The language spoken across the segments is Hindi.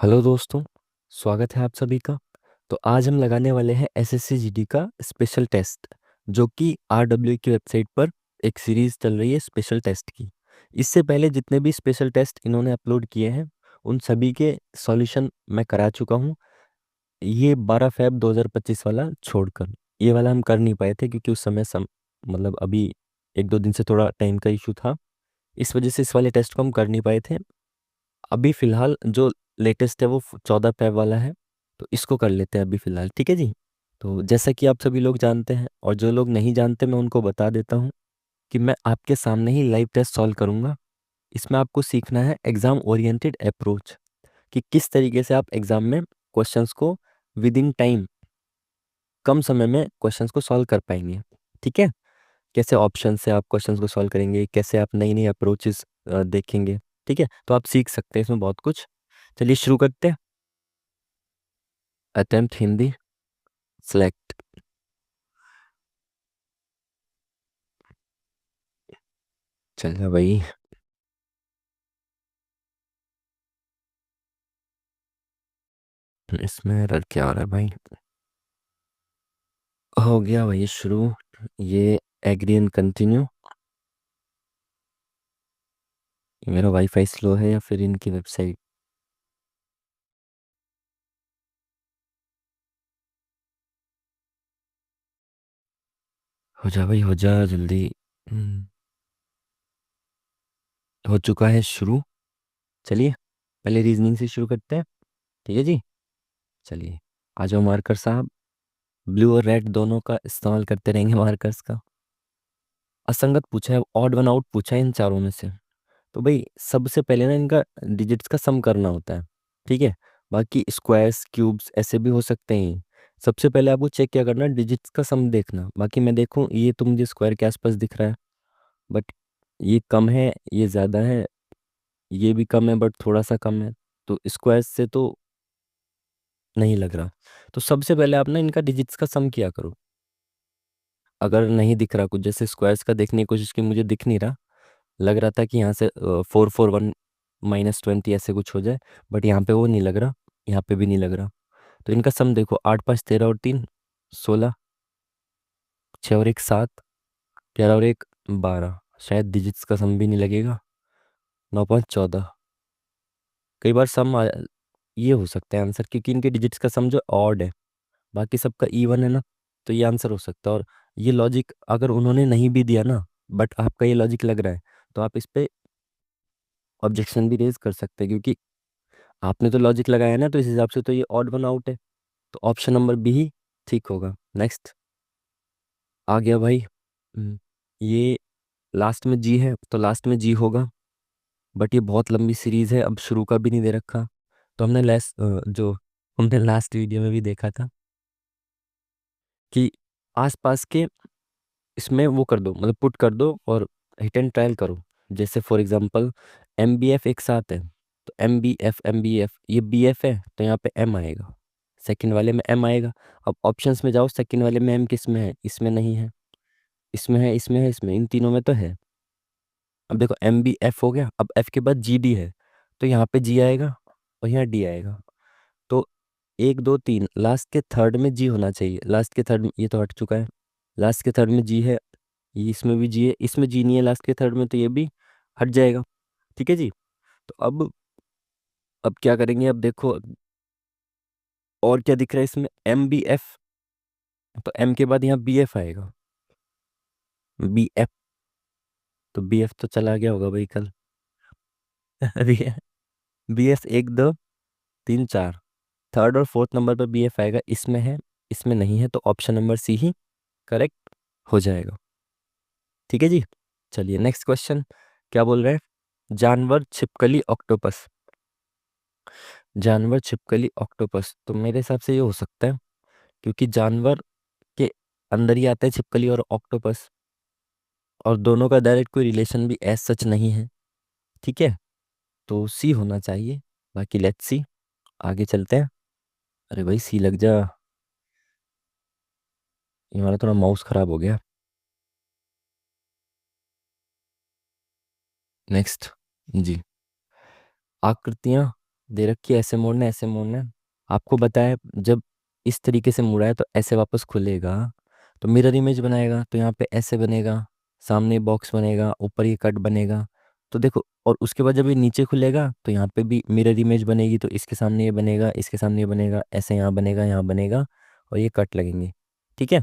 हेलो दोस्तों। स्वागत है आप सभी का। तो आज हम लगाने वाले हैं एसएससी जीडी का स्पेशल टेस्ट, जो कि आरडब्ल्यू की वेबसाइट पर एक सीरीज चल रही है स्पेशल टेस्ट की। इससे पहले जितने भी स्पेशल टेस्ट इन्होंने अपलोड किए हैं उन सभी के सॉल्यूशन मैं करा चुका हूँ। ये 12 फैब 2025 वाला छोड़कर ये वाला हम कर नहीं पाए थे, क्योंकि उस समय मतलब अभी एक दो दिन से थोड़ा टाइम का इशू था। इस वजह से इस वाले टेस्ट को हम कर नहीं पाए थे। अभी फिलहाल जो लेटेस्ट है वो 14 पैब वाला है, तो इसको कर लेते हैं अभी फिलहाल। ठीक है जी। तो जैसा कि आप सभी लोग जानते हैं और जो लोग नहीं जानते मैं उनको बता देता हूँ कि मैं आपके सामने ही लाइव टेस्ट सॉल्व करूँगा। इसमें आपको सीखना है एग्जाम ओरिएंटेड अप्रोच, कि किस तरीके से आप एग्जाम में क्वेश्चंस को विद इन टाइम, कम समय में क्वेश्चंस को सॉल्व कर पाएंगे। ठीक है। कैसे ऑप्शन से आप क्वेश्चंस को सॉल्व करेंगे, कैसे आप नई नई अप्रोचेस देखेंगे। ठीक है, तो आप सीख सकते हैं इसमें बहुत कुछ। चलिए शुरू करते हैं। Attempt Hindi select. चल जा भाई। इसमें एरर क्या हो रहा है भाई? हो गया भाई शुरू। ये एग्री एंड कंटिन्यू। मेरा वाईफाई स्लो है या फिर इनकी वेबसाइट? हो जा भाई, हो जा जल्दी। हम्म, हो चुका है शुरू। चलिए पहले रीजनिंग से शुरू करते हैं। ठीक है जी। चलिए आ जाओ मार्कर साहब। ब्लू और रेड दोनों का इस्तेमाल करते रहेंगे मार्कर्स का। असंगत पूछा है, ऑड वन आउट पूछा है इन चारों में से। तो भाई सबसे पहले ना इनका डिजिट्स का सम करना होता है। ठीक है। बाकी स्क्वायर्स क्यूब्स ऐसे भी हो सकते हैं। सबसे पहले आपको चेक क्या करना है, डिजिट्स का सम देखना। बाकी मैं देखूं ये तो मुझे स्क्वायर के आसपास दिख रहा है, बट ये कम है, ये ज़्यादा है, ये भी कम है बट थोड़ा सा कम है। तो स्क्वायर्स से तो नहीं लग रहा। तो सबसे पहले आप ना इनका डिजिट्स का सम किया करो। अगर नहीं दिख रहा कुछ, जैसे स्क्वायर्स का देखने की कोशिश की, मुझे दिख नहीं रहा। लग रहा था कि यहाँ से 441 -20 ऐसे कुछ हो जाए, बट यहाँ पे वो नहीं लग रहा। यहाँ पे भी नहीं लग रहा। तो इनका सम देखो, 8 5 13 और 3 16, 6 और 1 7, 11 और 1 12। शायद डिजिट्स का सम भी नहीं लगेगा। 9 5 14। कई बार ये हो सकता है आंसर, क्योंकि इनके डिजिट्स का सम जो ऑड है, बाकी सबका इवन है ना। तो ये आंसर हो सकता है। और ये लॉजिक अगर उन्होंने नहीं भी दिया ना, बट आपका ये लॉजिक लग रहा है, तो आप इस पे ऑब्जेक्शन भी रेज कर सकते हैं, क्योंकि आपने तो लॉजिक लगाया ना, तो इस हिसाब से तो ये ऑड वन आउट है। तो ऑप्शन नंबर बी ही ठीक होगा। नेक्स्ट आ गया भाई। ये लास्ट में जी है तो लास्ट में जी होगा। बट ये बहुत लंबी सीरीज है, अब शुरू का भी नहीं दे रखा। तो हमने जो हमने लास्ट वीडियो में भी देखा था कि आसपास के इसमें वो कर दो, मतलब पुट कर दो और हिट एंड ट्रायल करो। जैसे for example M B F एक साथ है, तो एम बी एफ ये बी एफ है, तो यहाँ पे एम आएगा। सेकंड वाले में एम आएगा। अब ऑप्शंस में जाओ, सेकंड वाले में एम किस में है? इसमें नहीं है। इसमें है, इसमें है, इसमें, इन तीनों में तो है। अब देखो एम बी एफ हो गया, अब एफ के बाद जी डी है, तो यहाँ पे जी आएगा और यहाँ डी आएगा। तो एक दो तीन, लास्ट के थर्ड में जी होना चाहिए। लास्ट के थर्ड में ये तो हट चुका है। लास्ट के थर्ड में जी है, ये इसमें भी जी है, इसमें जी नहीं है लास्ट के थर्ड में, तो ये भी हट जाएगा। ठीक है जी। तो अब क्या करेंगे, अब देखो और क्या दिख रहा है इसमें, एम बी एफ। तो एम के बाद यहाँ बी एफ आएगा। बी एफ, तो बी एफ तो चला गया होगा भाई कल। बी एफ एक दो तीन चार, थर्ड और फोर्थ नंबर पर बी एफ आएगा। इसमें है, इसमें नहीं है, तो ऑप्शन नंबर सी ही करेक्ट हो जाएगा। ठीक है जी। चलिए नेक्स्ट क्वेश्चन। क्या बोल रहे हैं? जानवर छिपकली ऑक्टोपस। जानवर छिपकली ऑक्टोपस, तो मेरे हिसाब से ये हो सकता है, क्योंकि जानवर के अंदर ही आता है छिपकली और ऑक्टोपस, और दोनों का डायरेक्ट कोई रिलेशन भी एज सच नहीं है। ठीक है, तो सी होना चाहिए। बाकी लेट्स सी, आगे चलते हैं। अरे भाई सी लग जा। ये हमारा थोड़ा माउस खराब हो गया। नेक्स्ट जी। आकृतियां दे रखी है, ऐसे मोड़ना है, ऐसे मोड़ना है। आपको बताया जब इस तरीके से मुड़ा है तो ऐसे वापस खुलेगा, तो मिरर इमेज बनाएगा, तो यहाँ पे ऐसे बनेगा, सामने बॉक्स बनेगा, ऊपर ये कट बनेगा। तो देखो, और उसके बाद जब ये नीचे खुलेगा तो यहाँ पे भी मिरर इमेज बनेगी, तो इसके सामने ये बनेगा, इसके सामने ये बनेगा, ऐसे यहाँ बनेगा, यहाँ बनेगा, और ये कट लगेंगे। ठीक है।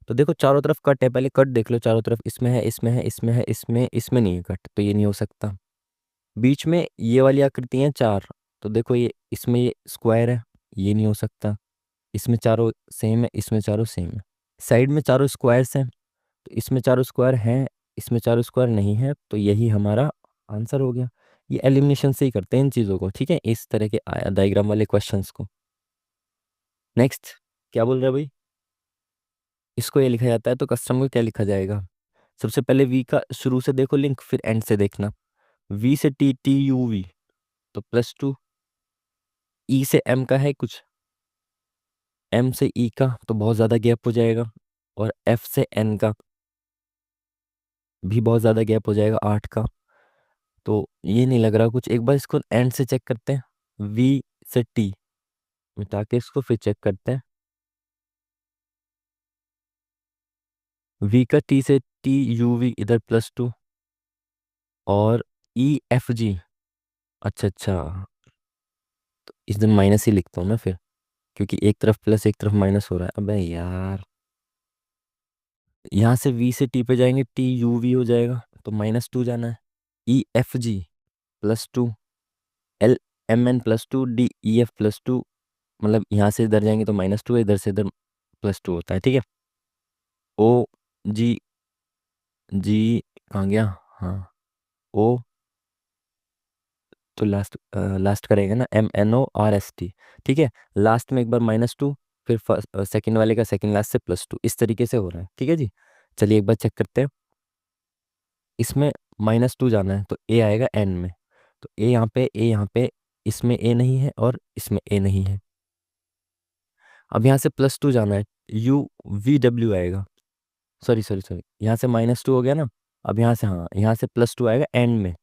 तो देखो चारों तरफ कट है, पहले कट देख लो चारों तरफ, इसमें है, इसमें है, इसमें है, इसमें इसमें नहीं है कट, तो ये नहीं हो सकता। बीच में ये वाली आकृति है चार, तो देखो ये इसमें ये स्क्वायर है, ये नहीं हो सकता। इसमें चारों सेम है, इसमें चारों सेम है। साइड में चारों स्क्वायर्स हैं, तो इसमें चारों स्क्वायर हैं, इसमें चारों स्क्वायर नहीं है, तो यही हमारा आंसर हो गया। ये एलिमिनेशन से ही करते हैं इन चीज़ों को, ठीक है, इस तरह के डायग्राम वाले क्वेश्चंस को। नेक्स्ट, क्या बोल रहे हैं भाई? इसको ये लिखा जाता है, तो कस्टम को क्या लिखा जाएगा? सबसे पहले वी का शुरू से देखो लिंक, फिर एंड से देखना। वी से टी, टी यू वी, तो +2। ई से एम का है कुछ, एम से ई का तो बहुत ज़्यादा गैप हो जाएगा, और एफ से एन का भी बहुत ज़्यादा गैप हो जाएगा, 8 का। तो ये नहीं लग रहा कुछ, एक बार इसको एंड से चेक करते हैं। वी से टी मिटा के इसको फिर चेक करते हैं। वी का टी से टी यू वी इधर +2, और ई एफ जी, अच्छा अच्छा, तो इधर माइनस ही लिखता हूँ मैं फिर, क्योंकि एक तरफ प्लस एक तरफ माइनस हो रहा है। अबे यार, यहाँ से वी से टी पे जाएंगे, टी यू वी हो जाएगा, तो -2 जाना है। E F G +2, L M N +2, D E F +2, मतलब यहाँ से इधर जाएंगे तो -2 है, इधर से इधर +2 होता है, ठीक है। ओ जी, जी कहाँ गया? हाँ, ओ, तो लास्ट लास्ट करेगा ना, MNORST, ठीक है। लास्ट में एक बार -2, फिर फर्स्ट सेकंड वाले का सेकंड लास्ट से +2, इस तरीके से हो रहा है, ठीक है जी। चलिए एक बार चेक करते हैं। इसमें -2 जाना है, तो ए आएगा एन में, तो ए यहाँ पे, ए यहाँ पे, इसमें ए नहीं है और इसमें ए नहीं है। अब यहाँ से +2 जाना है, UVW आएगा, सॉरी सॉरी सॉरी, यहाँ से -2 हो गया ना। अब यहाँ से, हाँ, यहाँ से +2 आएगा एंड में,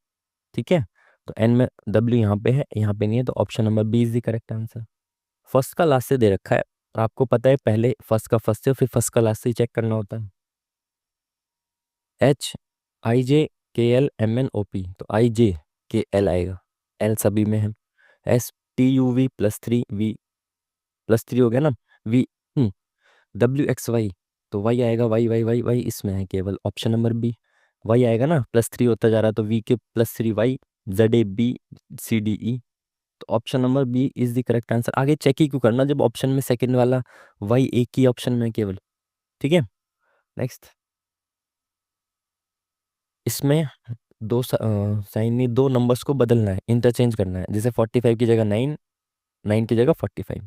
ठीक है। तो एन में W यहाँ पे है, यहाँ पे नहीं है, तो option number B is the correct answer. First का लास्ट से दे रखा है, और आपको पता है पहले फर्स्ट का फर्स्ट से फिर फर्स्ट का लास्ट से ही चेक करना होता है। HIJKLMNOP, तो IJKL आएगा, एल सभी में है। STUV +3, V +3 हो गया ना। V WXY, तो वाई आएगा, वाई वाई वाई वाई इसमें है केवल, ऑप्शन नंबर बी। वाई आएगा ना, +3 होता जा रहा है, तो वी के +3 वाई, ZABCDE, तो option number B is the correct answer. आगे चेक ही क्यों करना जब ऑप्शन में सेकंड वाला वाई एक ही ऑप्शन में है केवल, ठीक है। नेक्स्ट, इसमें साइन नहीं, दो नंबर्स को बदलना है, इंटरचेंज करना है, जैसे 45 की जगह 9, 9 की जगह 45।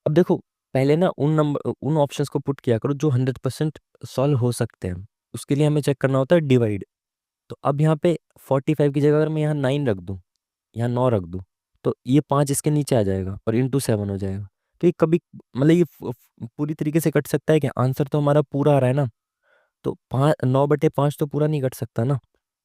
अब देखो, पहले ना उन ऑप्शंस को पुट किया करो जो 100% सॉल्व हो सकते हैं, उसके लिए हमें चेक करना होता है डिवाइड। तो अब यहाँ पे 45 की जगह अगर मैं यहाँ 9 रख दूँ, यहाँ 9 रख दूँ, तो ये 5 इसके नीचे आ जाएगा और इंटू 7 हो जाएगा। तो ये कभी, मतलब ये पूरी तरीके से कट सकता है क्या? आंसर तो हमारा पूरा आ रहा है ना, तो 9/5 तो पूरा नहीं कट सकता ना,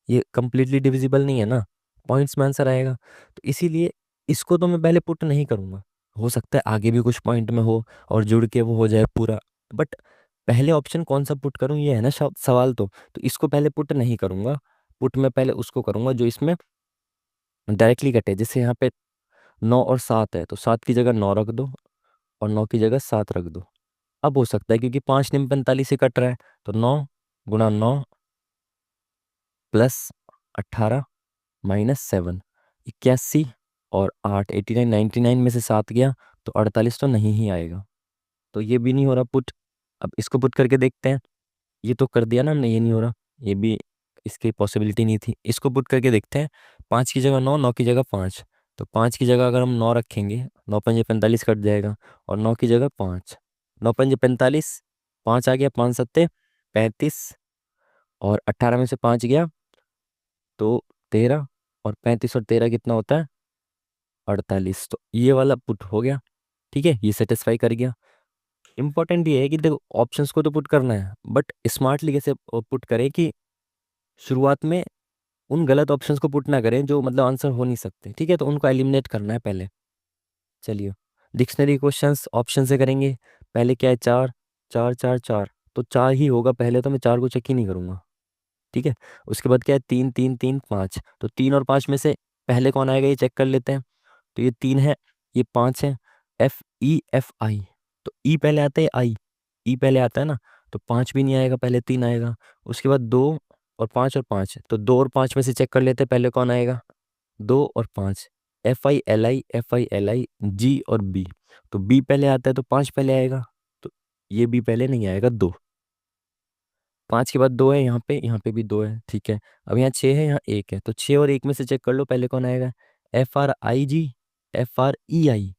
ये कंप्लीटली डिविजिबल नहीं है ना, पॉइंट्स में आंसर आएगा। तो इसीलिए इसको तो मैं पहले पुट नहीं करूंगा, हो सकता है आगे भी कुछ पॉइंट में हो और जुड़ के वो हो जाए पूरा, बट पहले ऑप्शन कौन सा पुट करूं, ये है ना सवाल। तो इसको पहले पुट नहीं करूंगा, पुट में पहले उसको करूंगा जो इसमें डायरेक्टली कटे। जैसे यहाँ पे 9 और 7 है, तो 7 की जगह 9 रख दो और 9 की जगह 7 रख दो। अब हो सकता है क्योंकि 5 9 45 से कट रहा है, तो 9 × 9 +18 -7, 81, और 8, 89, 99 में से 7 गया, तो 48 तो नहीं ही आएगा, तो ये भी नहीं हो रहा पुट। अब इसको पुट करके देखते हैं, ये तो कर दिया ना हमने, ये नहीं हो रहा, ये भी इसकी पॉसिबिलिटी नहीं थी। इसको पुट करके देखते हैं, 5 की जगह 9, 9 की जगह 5, तो 5 की जगह अगर हम 9 रखेंगे, 9 × 5 = 45 कट जाएगा, और 9 की जगह 5, 9 × 5 = 45, 5 आ गया, 5 × 7 = 35, और 18 में से 5 गया तो 13, और 35 और 13 कितना होता है? 48, तो ये वाला पुट हो गया, ठीक है, ये सेटिस्फाई कर गया। इंपॉर्टेंट ये है कि देखो ऑप्शंस को तो पुट करना है, बट स्मार्टली कैसे पुट करें कि शुरुआत में उन गलत ऑप्शंस को पुट ना करें जो मतलब आंसर हो नहीं सकते, ठीक है, तो उनको एलिमिनेट करना है पहले। चलिए, डिक्शनरी क्वेश्चंस ऑप्शन से करेंगे। पहले क्या है, चार, चार चार चार, तो चार ही होगा पहले, तो मैं चार को चेक ही नहीं करूंगा, ठीक है। उसके बाद क्या है, तीन तीन तीन पाँच, तो तीन और पाँच में से पहले कौन आएगा ये चेक कर लेते हैं। तो ये तीन है, ये पाँच है, F E F I, तो ई पहले आता है, आई ई पहले आता है ना, तो पाँच भी नहीं आएगा, पहले तीन आएगा। उसके बाद दो और पाँच, तो दो और पाँच में से चेक कर लेते हैं पहले कौन आएगा, दो और पाँच, F I L I G और B, तो B पहले आता है तो पाँच पहले आएगा, तो ये B पहले नहीं आएगा, दो। पाँच के बाद दो है, यहाँ पे भी दो है, ठीक है। अब यहाँ छः है, यहाँ एक है, तो छः और एक में से चेक कर लो पहले कौन आएगा, F R I G F R E I,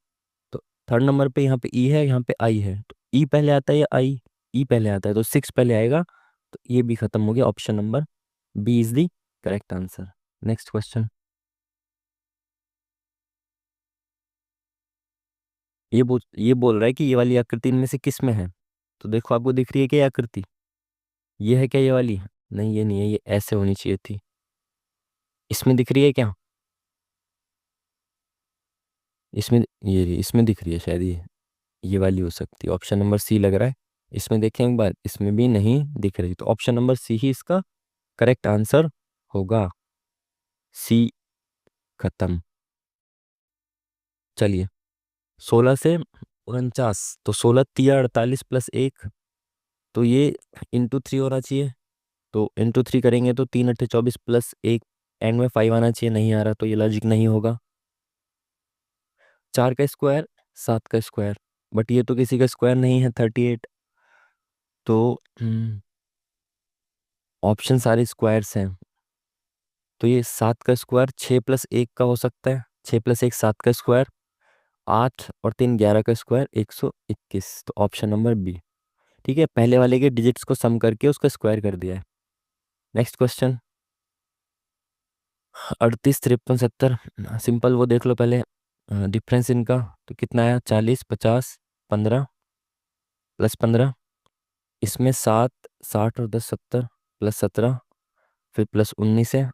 तो थर्ड नंबर पे यहाँ पे ई है, यहाँ पे आई है, तो ई पहले आता है या आई, ई पहले आता है, तो सिक्स पहले आएगा, तो ये भी खत्म हो गया, option number B is the correct answer. Next question. ये बोल रहा है कि ये वाली आकृति इनमें से किस में है। तो देखो आपको दिख रही है क्या ये आकृति, ये है क्या ये वाली, नहीं ये नहीं है, ये ऐसे होनी चाहिए थी। इसमें दिख रही है क्या, इसमें ये इसमें दिख रही है शायद, ये वाली हो सकती है, ऑप्शन नंबर सी लग रहा है। इसमें देखें एक बार, इसमें भी नहीं दिख रही, तो ऑप्शन नंबर सी ही इसका करेक्ट आंसर होगा, सी, खत्म। चलिए, 16 से 49, तो 16 × 3 = 48 प्लस एक, तो ये इंटू थ्री होना चाहिए, तो इंटू थ्री करेंगे तो 3 × 8 = 24 प्लस एक, एंड में फाइव आना चाहिए, नहीं आ रहा, तो ये लॉजिक नहीं होगा। चार का स्क्वायर, सात का स्क्वायर, बट ये तो किसी का स्क्वायर नहीं है, 38, तो ऑप्शन सारे स्क्वायर्स हैं, तो ये सात का स्क्वायर 6 + 1 का हो सकता है, 6 + 1 7 का स्क्वायर, आठ और तीन 11 का स्क्वायर 121, तो ऑप्शन नंबर बी, ठीक है, पहले वाले के डिजिट्स को सम करके उसका स्क्वायर कर दिया है। नेक्स्ट क्वेश्चन, 38 53 70, सिंपल, वो देख लो पहले डिफरेंस इनका, तो कितना आया, 40 50 15 प्लस 15, इसमें सात, 60 और 10 70 प्लस 17, फिर प्लस 19 है,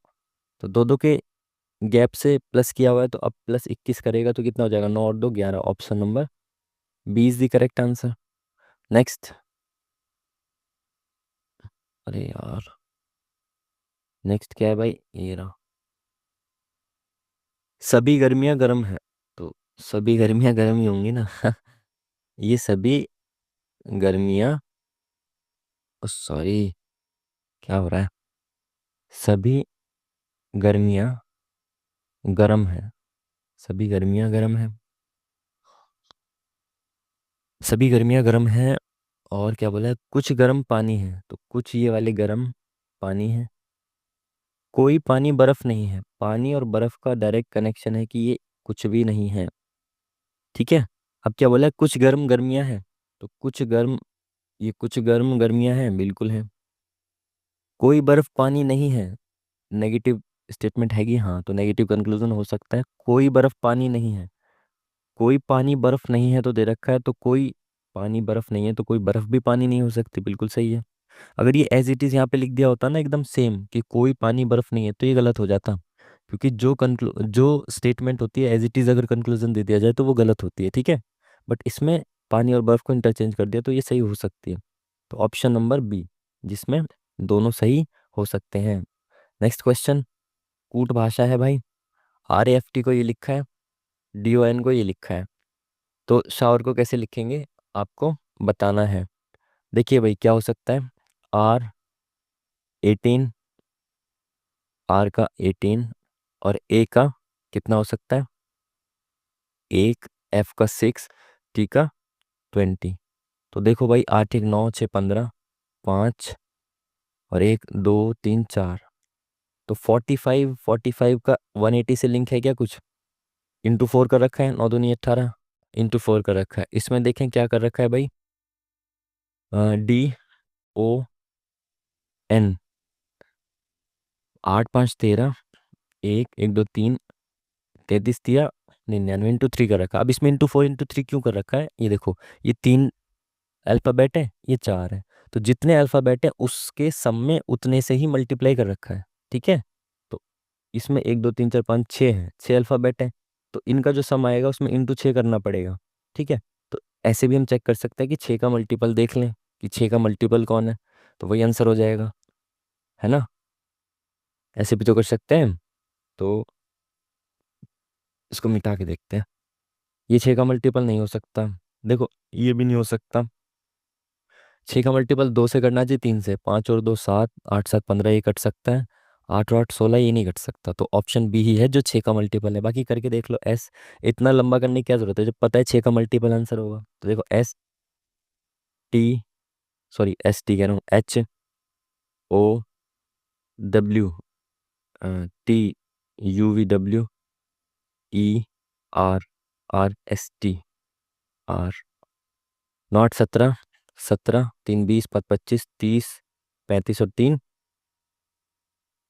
तो दो दो के गैप से प्लस किया हुआ है, तो अब प्लस 21 करेगा तो कितना हो जाएगा, 9 और 2 11, option number B is the correct answer. Next, अरे यार, नेक्स्ट क्या है भाई, ये रहा, सभी गर्मियां गर्म है, तो सभी गर्मियां गर्म ही होंगी ना ये सभी गर्मियां, सॉरी, क्या हो रहा है, सभी गर्मियां गर्म है, सभी गर्मियां गर्म है, सभी गर्मियां गर्म है, और क्या बोला है, कुछ गर्म पानी है, तो कुछ ये वाले गर्म पानी है, कोई पानी बर्फ नहीं है, पानी और बर्फ का डायरेक्ट कनेक्शन है कि ये कुछ भी नहीं है, ठीक है। अब क्या बोला है, कुछ गर्म गर्मियां हैं, तो कुछ गर्म, ये कुछ गर्म गर्मियां हैं, बिल्कुल है। कोई बर्फ पानी नहीं है, नेगेटिव स्टेटमेंट है कि हाँ, तो नेगेटिव कंक्लूजन हो सकता है, कोई बर्फ पानी नहीं है, कोई पानी बर्फ नहीं है तो दे रखा है, तो कोई पानी बर्फ नहीं है, तो कोई बर्फ भी पानी नहीं हो सकती, बिल्कुल सही है। अगर ये एज इट इज यहाँ पे लिख दिया होता ना एकदम सेम कि कोई पानी बर्फ नहीं है, तो ये गलत हो जाता, क्योंकि जो स्टेटमेंट होती है एज इट इज अगर कंक्लूजन दे दिया जाए तो वो गलत होती है, ठीक है। बट इसमें पानी और बर्फ को इंटरचेंज कर दिया, तो ये सही हो सकती है, तो ऑप्शन नंबर बी, जिसमें दोनों सही हो सकते हैं। नेक्स्ट क्वेश्चन, कूट भाषा है भाई, RAFT को ये लिखा है, DON को ये लिखा है, तो शावर को कैसे लिखेंगे आपको बताना है। देखिए भाई क्या हो सकता है, R 18, R का 18, और A का कितना हो सकता है, एक, F का 6, T का 20, तो देखो भाई, 8 1 9 6 15, पाँच और एक दो तीन चार, तो 45 का 180 से लिंक है क्या कुछ, इंटू फोर कर रखा है, 9 दूनी 18, इंटू फोर कर रखा है, इसमें देखें क्या कर रखा है भाई, DON, 8 5 13, एक एक दो तीन 33 दिया 99, इंटू थ्री कर रखा है। अब इसमें इंटू फोर इंटू थ्री क्यों कर रखा है, ये देखो, ये तीन अल्फ़ाबेट है, ये चार है, तो जितने अल्फ़ाबेट है उसके सम में उतने से ही मल्टीप्लाई कर रखा है, ठीक है। तो इसमें 1 2 3 4 5 6 है, 6 अल्फ़ाबेट है। तो इनका जो सम आएगा उसमें इंटू 6 करना पड़ेगा। ठीक है। तो ऐसे भी हम चेक कर सकते हैं कि 6 का मल्टीपल देख लें कि 6 का मल्टीपल कौन है, तो वही आंसर हो जाएगा, है ना। ऐसे भी तो कर सकते हैं। तो इसको मिटा के देखते हैं। ये 6 का मल्टीपल नहीं हो सकता। देखो ये भी नहीं हो सकता। 6 का मल्टीपल 2 से करना चाहिए, 3 से, 5 और 2 7, 8 7 15, ये कट सकता है। 8 और 8 16, ये नहीं कट सकता। तो ऑप्शन बी ही है जो 6 का मल्टीपल है। बाकी करके देख लो। एस, इतना लंबा करने की क्या जरूरत है जब पता है 6 का मल्टीपल आंसर होगा। तो देखो टी एस टी कह रहा हूँ, HOW, TUVWER R, नॉट 17, 17 3 20 5 25 30 35 और 3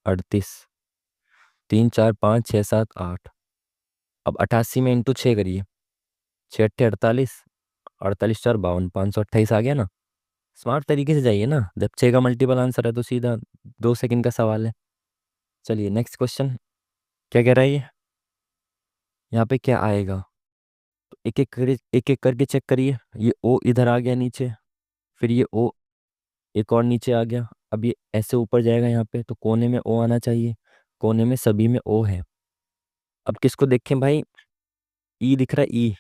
38, 3 4 5 6 7 8। अब 88 में इंटू 6 करिए, 6 8 48, 48 4 52, 528 आ गया ना। स्मार्ट तरीके से जाइए ना, जब 6 का मल्टीपल आंसर है तो सीधा 2 सेकंड का सवाल है। चलिए नेक्स्ट क्वेश्चन। क्या कह रहा है ये, यहाँ पे क्या आएगा। तो एक एक करके चेक करिए। ये ओ इधर आ गया नीचे, फिर ये ओ एक और नीचे आ गया। अब ये ऐसे ऊपर जाएगा यहाँ पे, तो कोने में ओ आना चाहिए। कोने में सभी में ओ है। अब किसको देखें भाई, ई दिख रहा है, ई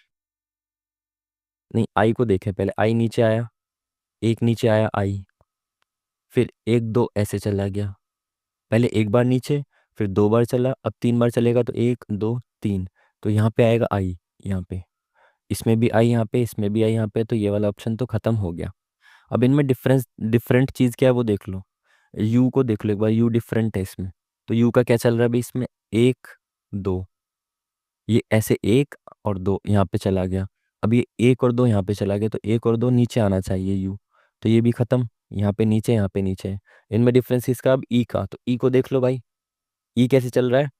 नहीं, आई को देखें पहले। आई नीचे आया, एक नीचे आया आई, फिर 1 2 ऐसे चला गया। पहले एक बार नीचे, फिर 2 बार चला, अब 3 बार चलेगा तो 1 2 3। तो यहाँ पे आएगा आई, यहाँ पे, इसमें भी आई, यहाँ पे इसमें भी आई, यहाँ पे। तो ये वाला ऑप्शन तो खत्म हो गया। अब इनमें डिफरेंट चीज़ क्या है वो देख लो। यू को देख लो एक बार, यू डिफरेंट है इसमें। तो यू का क्या चल रहा है भाई इसमें, 1 2, ये ऐसे 1 और 2 यहाँ पे चला गया। अब ये 1 और 2 यहाँ पे चला गया, तो 1 और 2 नीचे आना चाहिए यू। तो ये भी खत्म, यहाँ पे नीचे, यहाँ पे नीचे है। इनमें डिफरेंस इसका। अब ई का, तो ई को देख लो भाई, ई कैसे चल रहा है।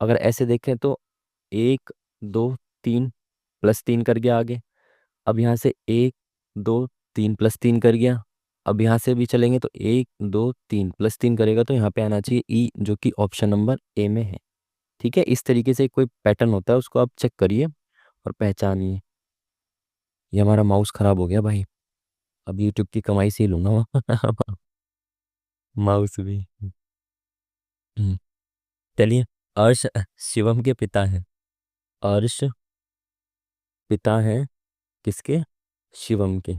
अगर ऐसे देखें तो 1 2 3 +3 कर गया आगे। अब यहाँ से 1 2 3 +3 कर गया। अब यहाँ से भी चलेंगे तो 1 2 3 +3 करेगा, तो यहाँ पे आना चाहिए ई, जो कि ऑप्शन नंबर ए में है। ठीक है। इस तरीके से कोई पैटर्न होता है, उसको आप चेक करिए और पहचानिए। ये हमारा माउस खराब हो गया भाई, अब यूट्यूब की कमाई से ही लूंगा माउस भी। हम्म, चलिए। अर्श शिवम के पिता हैं। अर्श पिता हैं किसके, शिवम के।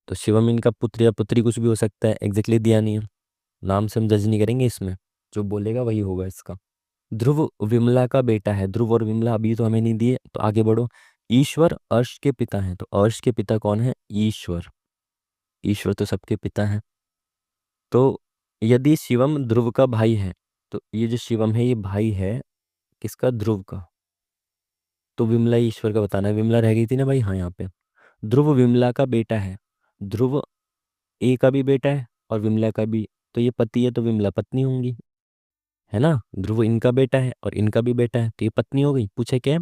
तो शिवम इनका पुत्र या पुत्री कुछ भी हो सकता है, एग्जैक्टली दिया नहीं है। नाम से हम जज नहीं करेंगे इसमें, जो बोलेगा वही होगा इसका। ध्रुव विमला का बेटा है। ध्रुव और विमला अभी तो हमें नहीं दिए, तो आगे बढ़ो। ईश्वर अर्श के पिता हैं। तो अर्श के पिता कौन है, ईश्वर। ईश्वर तो सबके पिता हैं। तो यदि शिवम ध्रुव का भाई है, तो ये जो शिवम है ये भाई है किसका, ध्रुव का। तो विमला ईश्वर का बताना है। विमला रह गई थी ना भाई, हाँ यहाँ पे। ध्रुव विमला का बेटा है। ध्रुव ए का भी बेटा है और विमला का भी। तो ये पति है तो विमला पत्नी होंगी, है ना। ध्रुव इनका बेटा है और इनका भी बेटा है, तो ये पत्नी हो गई। पूछे क्या,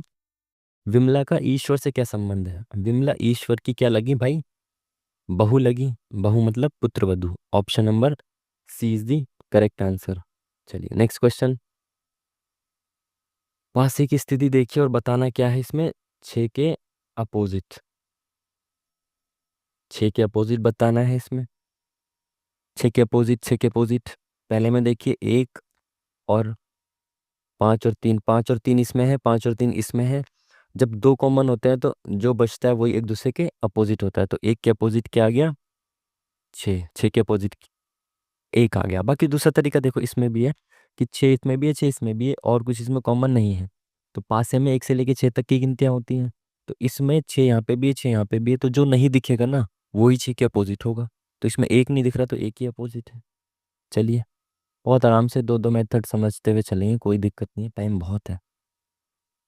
विमला का ईश्वर से क्या संबंध है। विमला ईश्वर की क्या लगी भाई, बहू लगी। बहू मतलब पुत्र वधू। Option number C is the correct answer. चलिए नेक्स्ट क्वेश्चन। पासे की स्थिति देखिए और बताना क्या है इसमें, 6 के अपोजिट। 6 के अपोजिट बताना है इसमें। 6 के अपोजिट, 6 के अपोजिट। पहले में देखिए 1 और 5 और 3, 5 और 3 इसमें है, 5 और 3 इसमें है। जब दो कॉमन होते हैं तो जो बचता है वही एक दूसरे के अपोजिट होता है। तो 1 के अपोजिट क्या आ गया, 6। 6 के अपोजिट 1 आ गया। बाकी दूसरा तरीका देखो, इसमें भी है कि 6 इसमें भी है, 6 इसमें भी है, और कुछ इसमें कॉमन नहीं है। तो पासे में 1 से लेके 6 तक की गिनतियां होती हैं। तो इसमें 6 यहाँ पे भी है, 6 यहाँ पे भी है, तो जो नहीं दिखेगा ना वही 6 के अपोजिट होगा। तो इसमें 1 नहीं दिख रहा, तो 1 ही अपोजिट है। चलिए, बहुत आराम से दो दो मेथड समझते हुए चलेंगे, कोई दिक्कत नहीं है, टाइम बहुत है।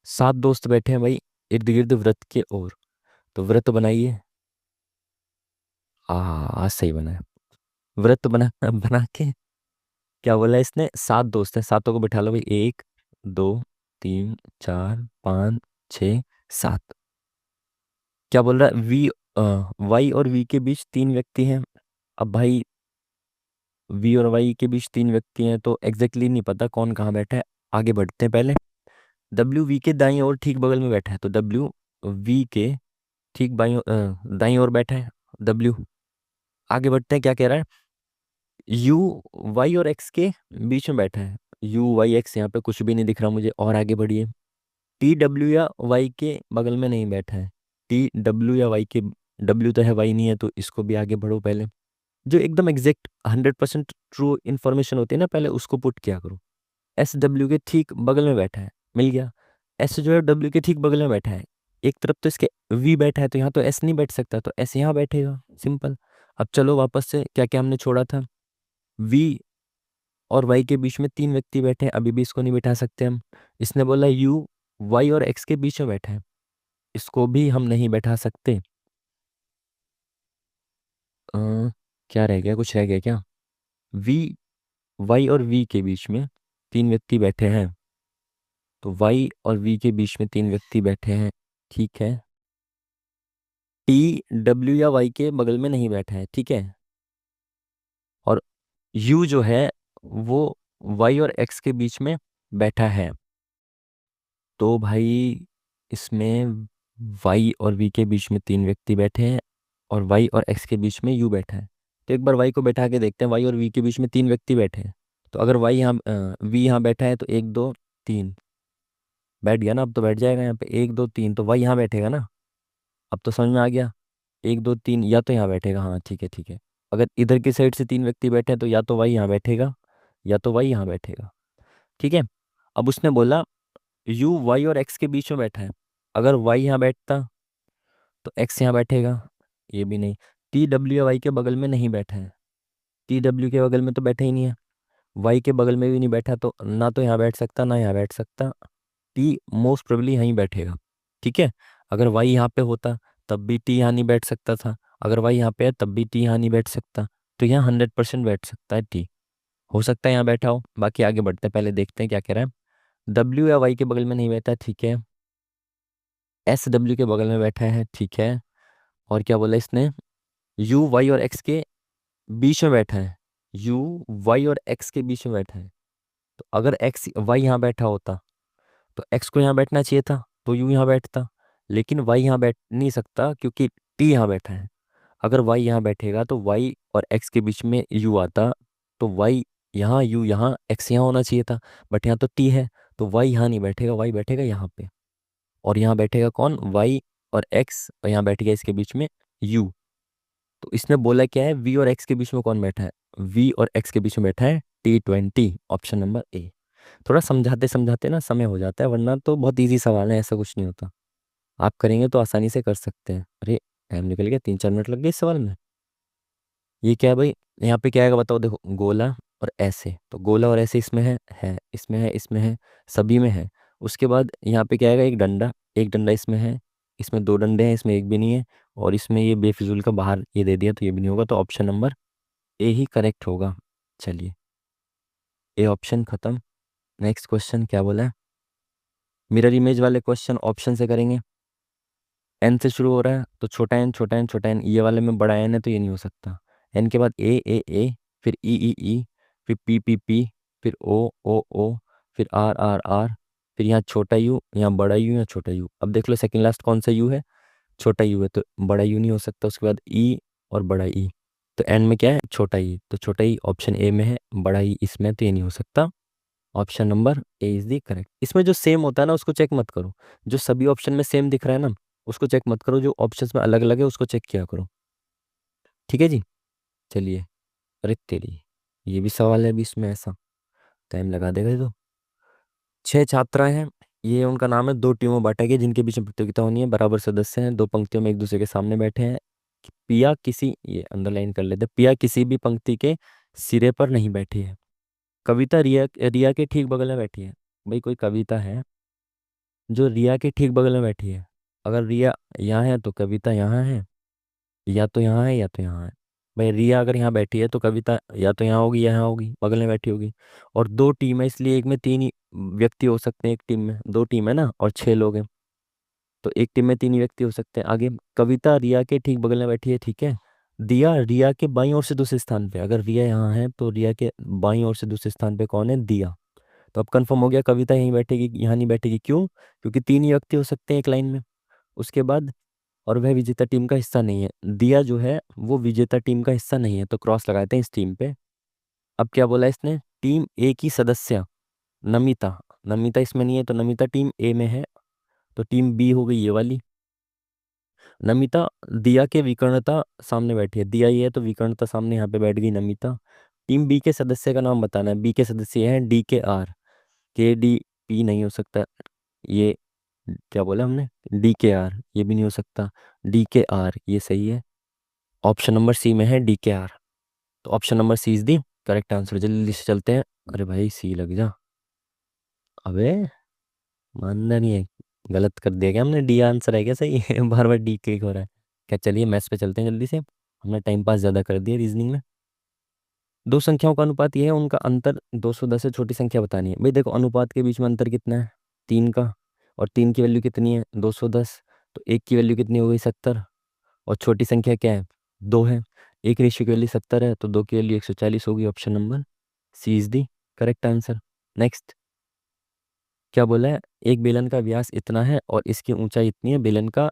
7 दोस्त बैठे हैं भाई इर्द गिर्द व्रत के ओर। तो व्रत बनाइए। आज सही बना है। व्रत बना बना के क्या बोला है इसने, 7 दोस्त हैं, सातों को बैठा लो भाई। 1 2 3 4 5 6 7। क्या बोल रहा है, वी वाई और वी के बीच 3 व्यक्ति हैं। अब भाई वी और वाई के बीच तीन व्यक्ति हैं तो एग्जैक्टली नहीं पता कौन कहाँ बैठा है। आगे बढ़ते हैं पहले। डब्ल्यू वी के दाईं ओर ठीक बगल में बैठा है, तो डब्ल्यू वी के ठीक दाईं ओर बैठा है डब्ल्यू। आगे बढ़ते हैं, क्या कह रहा है, यू वाई और एक्स के बीच में बैठा है। यू वाई एक्स यहाँ पे कुछ भी नहीं दिख रहा मुझे, और आगे बढ़िए। टी डब्ल्यू या वाई के बगल में नहीं बैठा है। टी डब्ल्यू या वाई के, डब्ल्यू तो है वाई नहीं है, तो इसको भी आगे बढ़ो पहले। जो एकदम एग्जैक्ट 100% ट्रू इन्फॉर्मेशन होती है ना, पहले उसको पुट किया करो। एस डब्ल्यू के ठीक बगल में बैठा है, मिल गया। एस जो है डब्ल्यू के ठीक बगल में बैठा है। एक तरफ तो इसके वी बैठा है, तो यहाँ तो एस नहीं बैठ सकता, तो एस यहाँ बैठेगा, सिंपल। अब चलो वापस से, क्या क्या हमने छोड़ा था, वी और वाई के बीच में तीन व्यक्ति बैठे हैं, अभी भी इसको नहीं बैठा सकते हम। इसने बोला यू वाई और एक्स के बीच में बैठा है, इसको भी हम नहीं बैठा सकते। अ, क्या रह गया, कुछ रह गया क्या। वी वाई और वी के बीच में तीन व्यक्ति बैठे हैं, तो वाई और वी के बीच में तीन व्यक्ति बैठे हैं, ठीक है। टी डब्ल्यू या वाई के बगल में नहीं बैठा है, ठीक है। और यू जो है वो वाई और एक्स के बीच में बैठा है, तो भाई इसमें वाई और वी के बीच में तीन व्यक्ति बैठे हैं, और वाई और एक्स के बीच में यू बैठा है। तो एक बार वाई को बैठा के देखते हैं, वाई और वी के बीच में तीन व्यक्ति बैठे हैं। तो अगर वाई यहाँ वी यहाँ बैठा है, तो एक दो तीन बैठ गया ना, अब तो बैठ जाएगा यहाँ पे, एक दो तीन, तो वाई यहाँ बैठेगा ना। अब तो समझ में आ गया, एक दो तीन या तो यहाँ बैठेगा, हाँ ठीक है ठीक है। अगर इधर की साइड से तीन व्यक्ति बैठे हैं, तो या तो वाई यहाँ बैठेगा या तो वाई यहाँ बैठेगा, ठीक है। अब उसने बोला यू वाई और एक्स के बीच में बैठा है, अगर वाई यहाँ बैठता तो एक्स यहाँ बैठेगा, ये भी नहीं। टी डब्ल्यू या वाई के बगल में नहीं बैठा है, टी डब्ल्यू के बगल में तो बैठा ही नहीं है, वाई के बगल में भी नहीं बैठा, तो ना तो यहाँ बैठ सकता ना यहाँ बैठ सकता। टी मोस्ट प्रोबेबली यहीं बैठेगा, ठीक है। अगर वाई यहाँ पे होता तब भी टी यहाँ नहीं बैठ सकता था, अगर वाई यहाँ पे है तब भी टी यहाँ नहीं बैठ सकता, तो यहाँ 100% बैठ सकता है टी। हो सकता है यहाँ बैठा हो, बाकी आगे बढ़ते हैं, पहले देखते हैं क्या कह रहा है। डब्ल्यू या वाई के बगल में नहीं बैठा, ठीक है। एस डब्ल्यू के बगल में बैठा है, ठीक है। और क्या बोला इसने, यू वाई और एक्स के बीच में बैठा है, यू वाई और एक्स के बीच में बैठा है। तो अगर एक्स वाई यहाँ बैठा होता तो एक्स को यहाँ बैठना चाहिए था, तो यू यहाँ बैठता। लेकिन वाई यहाँ बैठ नहीं सकता क्योंकि टी यहाँ बैठा है। अगर वाई यहाँ बैठेगा तो वाई और एक्स के बीच में यू आता, तो वाई यहाँ यू यहाँ एक्स यहाँ होना चाहिए था, बट यहाँ तो टी है, तो वाई यहाँ नहीं बैठेगा, वाई बैठेगा यहाँ पे। और यहाँ बैठेगा कौन, वाई और एक्स, और यहाँ बैठ गया इसके बीच में यू। तो इसने बोला क्या है, वी और एक्स के बीच में कौन बैठा है, वी और एक्स के बीच में बैठा है T20, ऑप्शन नंबर ए। थोड़ा समझाते समझाते ना समय हो जाता है, वरना तो बहुत इजी सवाल है, ऐसा कुछ नहीं होता। आप करेंगे तो आसानी से कर सकते हैं। अरे टाइम निकल गया, 3-4 मिनट लग गए इस सवाल में। ये क्या है भाई, यहाँ पे क्या आएगा बताओ, देखो गोला और ऐसे, तो गोला और ऐसे इसमें है इसमें है, इसमें है, सभी में है। उसके बाद यहाँ पे क्या आएगा, एक डंडा, एक डंडा इसमें है, इसमें दो डंडे हैं, इसमें एक भी नहीं है, और इसमें ये बेफिजूल का बाहर ये दे दिया, तो ये भी नहीं होगा, तो ऑप्शन नंबर ए ही करेक्ट होगा। चलिए, ए ऑप्शन खत्म। नेक्स्ट क्वेश्चन क्या बोला है, मिरर इमेज वाले क्वेश्चन ऑप्शन से करेंगे। एन से शुरू हो रहा है, तो छोटा एन छोटा एन छोटा एन, ये वाले में बड़ा एन है, तो ये नहीं हो सकता। एन के बाद ए, फिर ई, फिर पी, फिर ओ, फिर आर, फिर यहाँ छोटा यू, यहाँ बड़ा यू, यहाँ छोटा यू। अब देख लो सेकंड लास्ट कौन सा यू है, छोटा यू है, तो बड़ा यू नहीं हो सकता। उसके बाद ई और बड़ा ई, तो एन में क्या है, छोटा ई, तो छोटा ई ऑप्शन ए में है, बड़ा ई इसमें है, तो ये नहीं हो सकता। Option number A is the correct. इसमें जो सेम होता है ना उसको चेक मत करो, जो सभी ऑप्शन में सेम दिख रहा है ना उसको चेक मत करो, जो ऑप्शंस में अलग अलग है उसको चेक किया करो, ठीक है जी। चलिए, अरे तेरी, ये भी सवाल है अभी इसमें, ऐसा टाइम लगा देगा ये तो। 6 छात्राएं हैं, ये उनका नाम है, दो टीमों बांटा गया जिनके बीच में प्रतियोगिता होनी है, बराबर सदस्य हैं, दो पंक्तियों में एक दूसरे के सामने बैठे हैं। पिया किसी, ये अंडरलाइन कर लेते हैं, पिया किसी भी पंक्ति के सिरे पर नहीं बैठी है। कविता रिया रिया के ठीक बगल में बैठी है। भाई कोई कविता है जो रिया के ठीक बगल में बैठी है, अगर रिया यहाँ है तो कविता यहाँ है, या तो यहाँ है या तो यहाँ है। भाई रिया अगर यहाँ बैठी है तो कविता या तो यहाँ होगी या यहाँ होगी, बगल में बैठी होगी। और दो टीम है, इसलिए एक में तीन ही व्यक्ति हो सकते हैं, एक टीम में दो टीम है ना, और 6 लोग हैं, तो एक टीम में तीन ही व्यक्ति हो सकते हैं। आगे कविता रिया के ठीक बगल में बैठी है, ठीक है। दिया रिया के बाईं ओर से दूसरे स्थान पे, अगर रिया यहाँ है तो रिया के बाईं ओर से दूसरे स्थान पे कौन है, दिया। तो अब कंफर्म हो गया, कविता यहीं बैठेगी, यहाँ नहीं बैठेगी, क्यों? क्योंकि तीन ही व्यक्ति हो सकते हैं एक लाइन में। उसके बाद, और वह विजेता टीम का हिस्सा नहीं है, दिया जो है वो विजेता टीम का हिस्सा नहीं है, तो क्रॉस लगाते हैं इस टीम पे। अब क्या बोला इसने, टीम ए की सदस्य नमिता, नमिता इसमें नहीं है तो नमिता टीम ए में है, तो टीम बी हो गई ये वाली। नमिता दिया के विकर्णता सामने बैठी है, दिया ये है तो विकर्णता सामने यहाँ पे बैठ गई नमिता। टीम बी के सदस्य का नाम बताना है, बी के सदस्य हैं डी के आर, के डी पी नहीं हो सकता, ये क्या बोला हमने, डी के आर, ये भी नहीं हो सकता, डी के आर ये सही है, ऑप्शन नंबर सी में है डी के आर। तो option number C is the correct answer. जल्दी से चलते हैं, अरे भाई सी लग जा, अबे मानना नहीं है, गलत कर दिया क्या हमने, डी आंसर है क्या सही है बार बार डी क्लिक हो रहा है क्या। चलिए मैथ्स पे चलते हैं जल्दी से, हमने टाइम पास ज़्यादा कर दिया रीजनिंग में। दो संख्याओं का अनुपात ये है, उनका अंतर 210 से छोटी संख्या बतानी है। भाई देखो अनुपात के बीच में अंतर कितना है, तीन का, और तीन की वैल्यू कितनी है 210, तो एक की वैल्यू कितनी हो गई 70, और छोटी संख्या क्या है, दो है, एक रेशियो की वैल्यू 70 है तो दो की वैल्यू 140 होगी, option number C is the correct answer. Next क्या बोला है, एक बेलन का व्यास इतना है और इसकी ऊंचाई इतनी है, बेलन का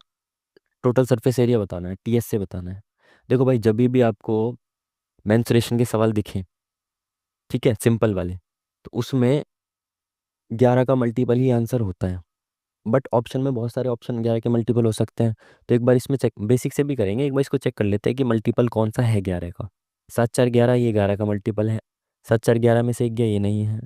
टोटल सरफेस एरिया बताना है, टीएस से बताना है। देखो भाई जब भी आपको मेंसुरेशन के सवाल दिखे, ठीक है, सिंपल वाले, तो उसमें 11 का मल्टीपल ही आंसर होता है, बट ऑप्शन में बहुत सारे ऑप्शन 11 के मल्टीपल हो सकते हैं। तो एक बार इसमें चेक बेसिक से भी करेंगे, एक बार इसको चेक कर लेते हैं कि मल्टीपल कौन सा है 11 का। 7 4 11 ये 11 का मल्टीपल है, 7 4 11 में से एक गया ये नहीं है,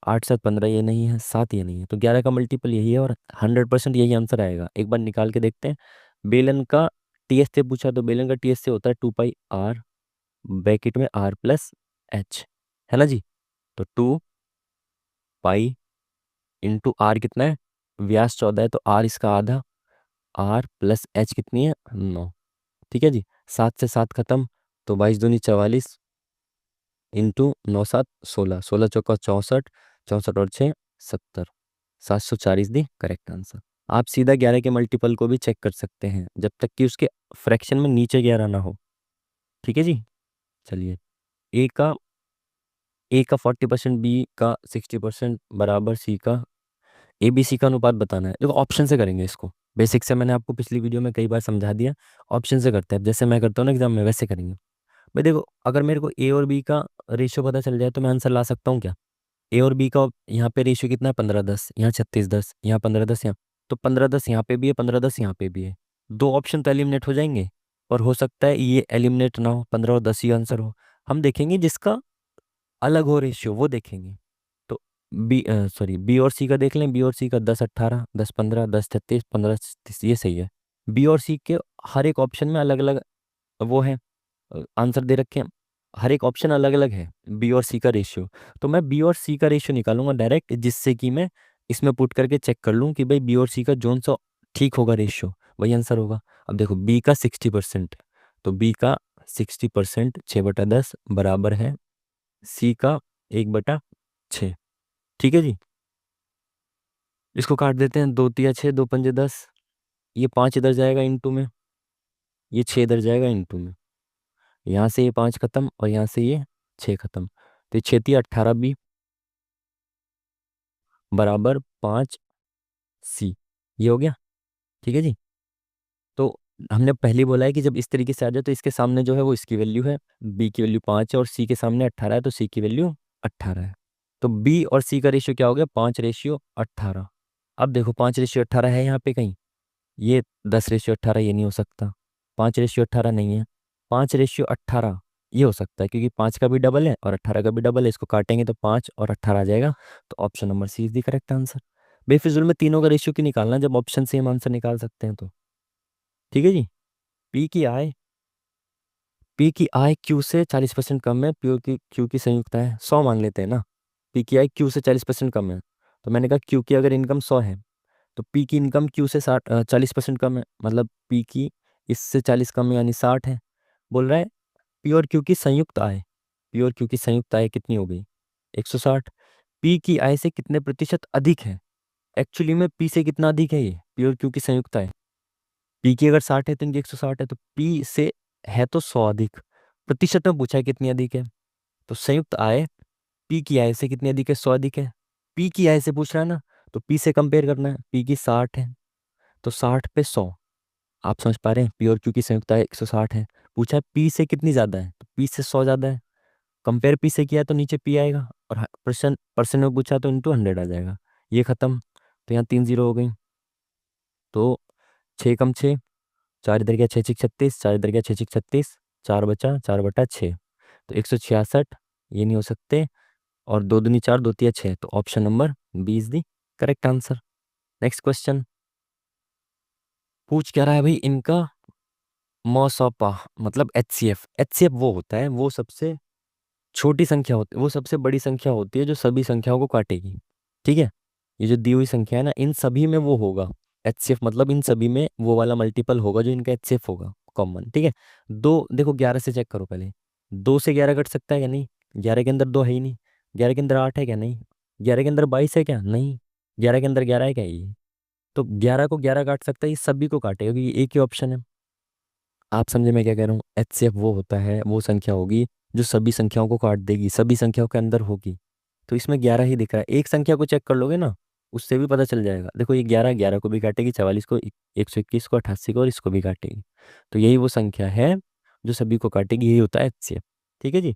8 7 15 ये नहीं है, 7 ये नहीं है, तो 11 का मल्टीपल यही है और 100% यही आंसर आएगा। एक बार निकाल के देखते हैं। बेलन का टीएस से पूछा तो बेलन का टीएस से होता है 2 पाई आर, ब्रैकेट में आर प्लस एच, है ना जी। तो 2 पाई इंटू आर कितना है, व्यास 14 है तो आर इसका आधा, आर प्लस एच कितनी है 9, ठीक है जी। 7 से 7 खत्म, तो 22 दूनी 44 इंटू 9 7 16, 16 चौका 64, 64 और 6 70, 740 दी करेक्ट आंसर। आप सीधा 11 के मल्टीपल को भी चेक कर सकते हैं जब तक कि उसके फ्रैक्शन में नीचे 11 ना हो, ठीक है जी। चलिए, ए का 40%, बी का 60% बराबर सी का, ए बी सी का अनुपात बताना है। देखो ऑप्शन से करेंगे इसको, बेसिक से मैंने आपको पिछली वीडियो में कई बार समझा दिया, ऑप्शन से करते हैं, जैसे मैं करता हूँ ना एग्जाम में वैसे करेंगे। भाई देखो अगर मेरे को ए और बी का रेशियो पता चल जाए तो मैं आंसर ला सकता हूँ क्या। ए और बी का यहाँ पे रेशियो कितना है, 15 10, यहाँ 36 10, यहाँ 15 10, यहाँ तो 15 10 यहाँ पे भी है, 15 10 यहाँ पे भी है, दो ऑप्शन तो एलिमिनेट हो जाएंगे, और हो सकता है ये एलिमिनेट ना हो, 15 और 10 ही आंसर हो। हम देखेंगे जिसका अलग हो रेशियो वो देखेंगे। तो बी और सी का देख लें, बी और सी का 10 18, 10 15, 10 33, 15 33 ये सही है। बी और सी के हर एक ऑप्शन में अलग अलग वो है, आंसर दे रखे हैं, हर एक ऑप्शन अलग अलग है बी और सी का रेशियो। तो मैं बी और सी का रेशियो निकालूंगा डायरेक्ट, जिससे कि मैं इसमें पुट करके चेक कर लूँ कि भाई बी और सी का जोन सा ठीक होगा रेशियो, वही आंसर होगा। अब देखो बी का 60%, तो बी का 60% 6/10 बराबर है सी का 1/6, ठीक है जी। इसको काट देते हैं, 2 तिया 6, 2 पंजे 10, ये 5 इधर जाएगा इंटू में, ये 6 इधर जाएगा इंटू में, यहाँ से ये 5 खत्म और यहाँ से ये 6 खत्म, तो ये 6 तिया 18 बी बराबर 5 सी, ये हो गया, ठीक है जी। तो हमने पहले बोला है कि जब इस तरीके से आ जाए तो इसके सामने जो है वो इसकी वैल्यू है, बी की वैल्यू 5 है और सी के सामने 18 है, तो सी की वैल्यू 18 है। तो बी और सी का रेशियो क्या हो गया, 5/18। अब देखो 5/18 है यहाँ पे कहीं, ये 10/18 ये नहीं हो सकता, 5/18 नहीं है, 5/18 ये हो सकता है क्योंकि 5 का भी डबल है और 18 का भी डबल है, इसको काटेंगे तो 5 और 18 आ जाएगा, तो option number C is the correct answer. बेफिजुल में तीनों का रेशियो क्यों निकालना जब ऑप्शन से हम आंसर निकाल सकते हैं, तो ठीक है जी। पी की आय, पी की आय क्यू से 40% कम है, क्यू की संयुक्ता है, 100 मान लेते हैं ना, पी की आय क्यू से 40% कम है, तो मैंने कहा क्यू की अगर इनकम 100 है तो पी की इनकम क्यू से 40% कम है, मतलब पी की इससे 40 कम है यानी 60 है। बोल रहा है पी और क्यू की संयुक्त आय, पी और क्यू की संयुक्त आय कितनी हो गई 160, पी की आय से कितने प्रतिशत अधिक है, एक्चुअली में पी से कितना अधिक है, ये पी और क्यू की संयुक्त आय, पी की अगर 60 है तो इनकी 160 है, तो पी से है तो 100 अधिक, प्रतिशत में पूछा है कितनी अधिक है। तो संयुक्त आय पी की आय से कितनी अधिक है, 100 अधिक है। पी की आय से पूछ रहा है ना, तो पी से कंपेयर करना है, पी की 60 है, तो 60 पे 100। आप समझ पा रहे हैं, पी और क्यू की संयुक्त आय 160 है। पूछा है पी से कितनी ज्यादा है, तो पी से 100 ज्यादा है। कंपेयर पी से किया तो नीचे पी आएगा, और परसेंट परसेंट में पूछा तो इंटू 100 आ जाएगा। ये खत्म, तो यहाँ 3 जीरो हो गई। तो 6 कम 6, 4 इधर गया, 6 6 36, 4 इधर गया, 6 6 36, 4 बचा, 4/6, तो 166। ये नहीं हो सकते, और दो दूनी 4, दो तिया 6, तो option number B is the correct answer. Next question पूछ क्या रहा है भाई, इनका मौसौपा मतलब एचसीएफ। एचसीएफ वो होता है, वो सबसे छोटी संख्या होती है, वो सबसे बड़ी संख्या होती है जो सभी संख्याओं को काटेगी। ठीक है, ये जो दी हुई संख्या है ना, इन सभी में वो होगा। एचसीएफ मतलब इन सभी में वो वाला मल्टीपल होगा जो इनका एचसीएफ होगा कॉमन। ठीक है, दो देखो, 11 से चेक करो पहले, 2 से 11 कट सकता है क्या, नहीं। 11 के अंदर 2 है ही नहीं। 11 के अंदर 8 है क्या, नहीं। 11 के अंदर 22 है क्या, नहीं। 11 के अंदर 11 है क्या, ये। तो 11 को 11 काट सकता है, ये सभी को काटेगा, क्योंकि ये एक ही ऑप्शन है। आप समझे मैं क्या कह रहा हूँ, एचसीएफ वो होता है, वो संख्या होगी जो सभी संख्याओं को काट देगी, सभी संख्याओं के अंदर होगी। तो इसमें 11 ही दिख रहा है, एक संख्या को चेक कर लोगे ना, उससे भी पता चल जाएगा। देखो ये 11 11 को भी काटेगी, 44 को, 121 को, 88 को, और इसको भी काटेगी। तो यही वो संख्या है जो सभी को काटेगी, यही होता है एचसीएफ। ठीक है जी,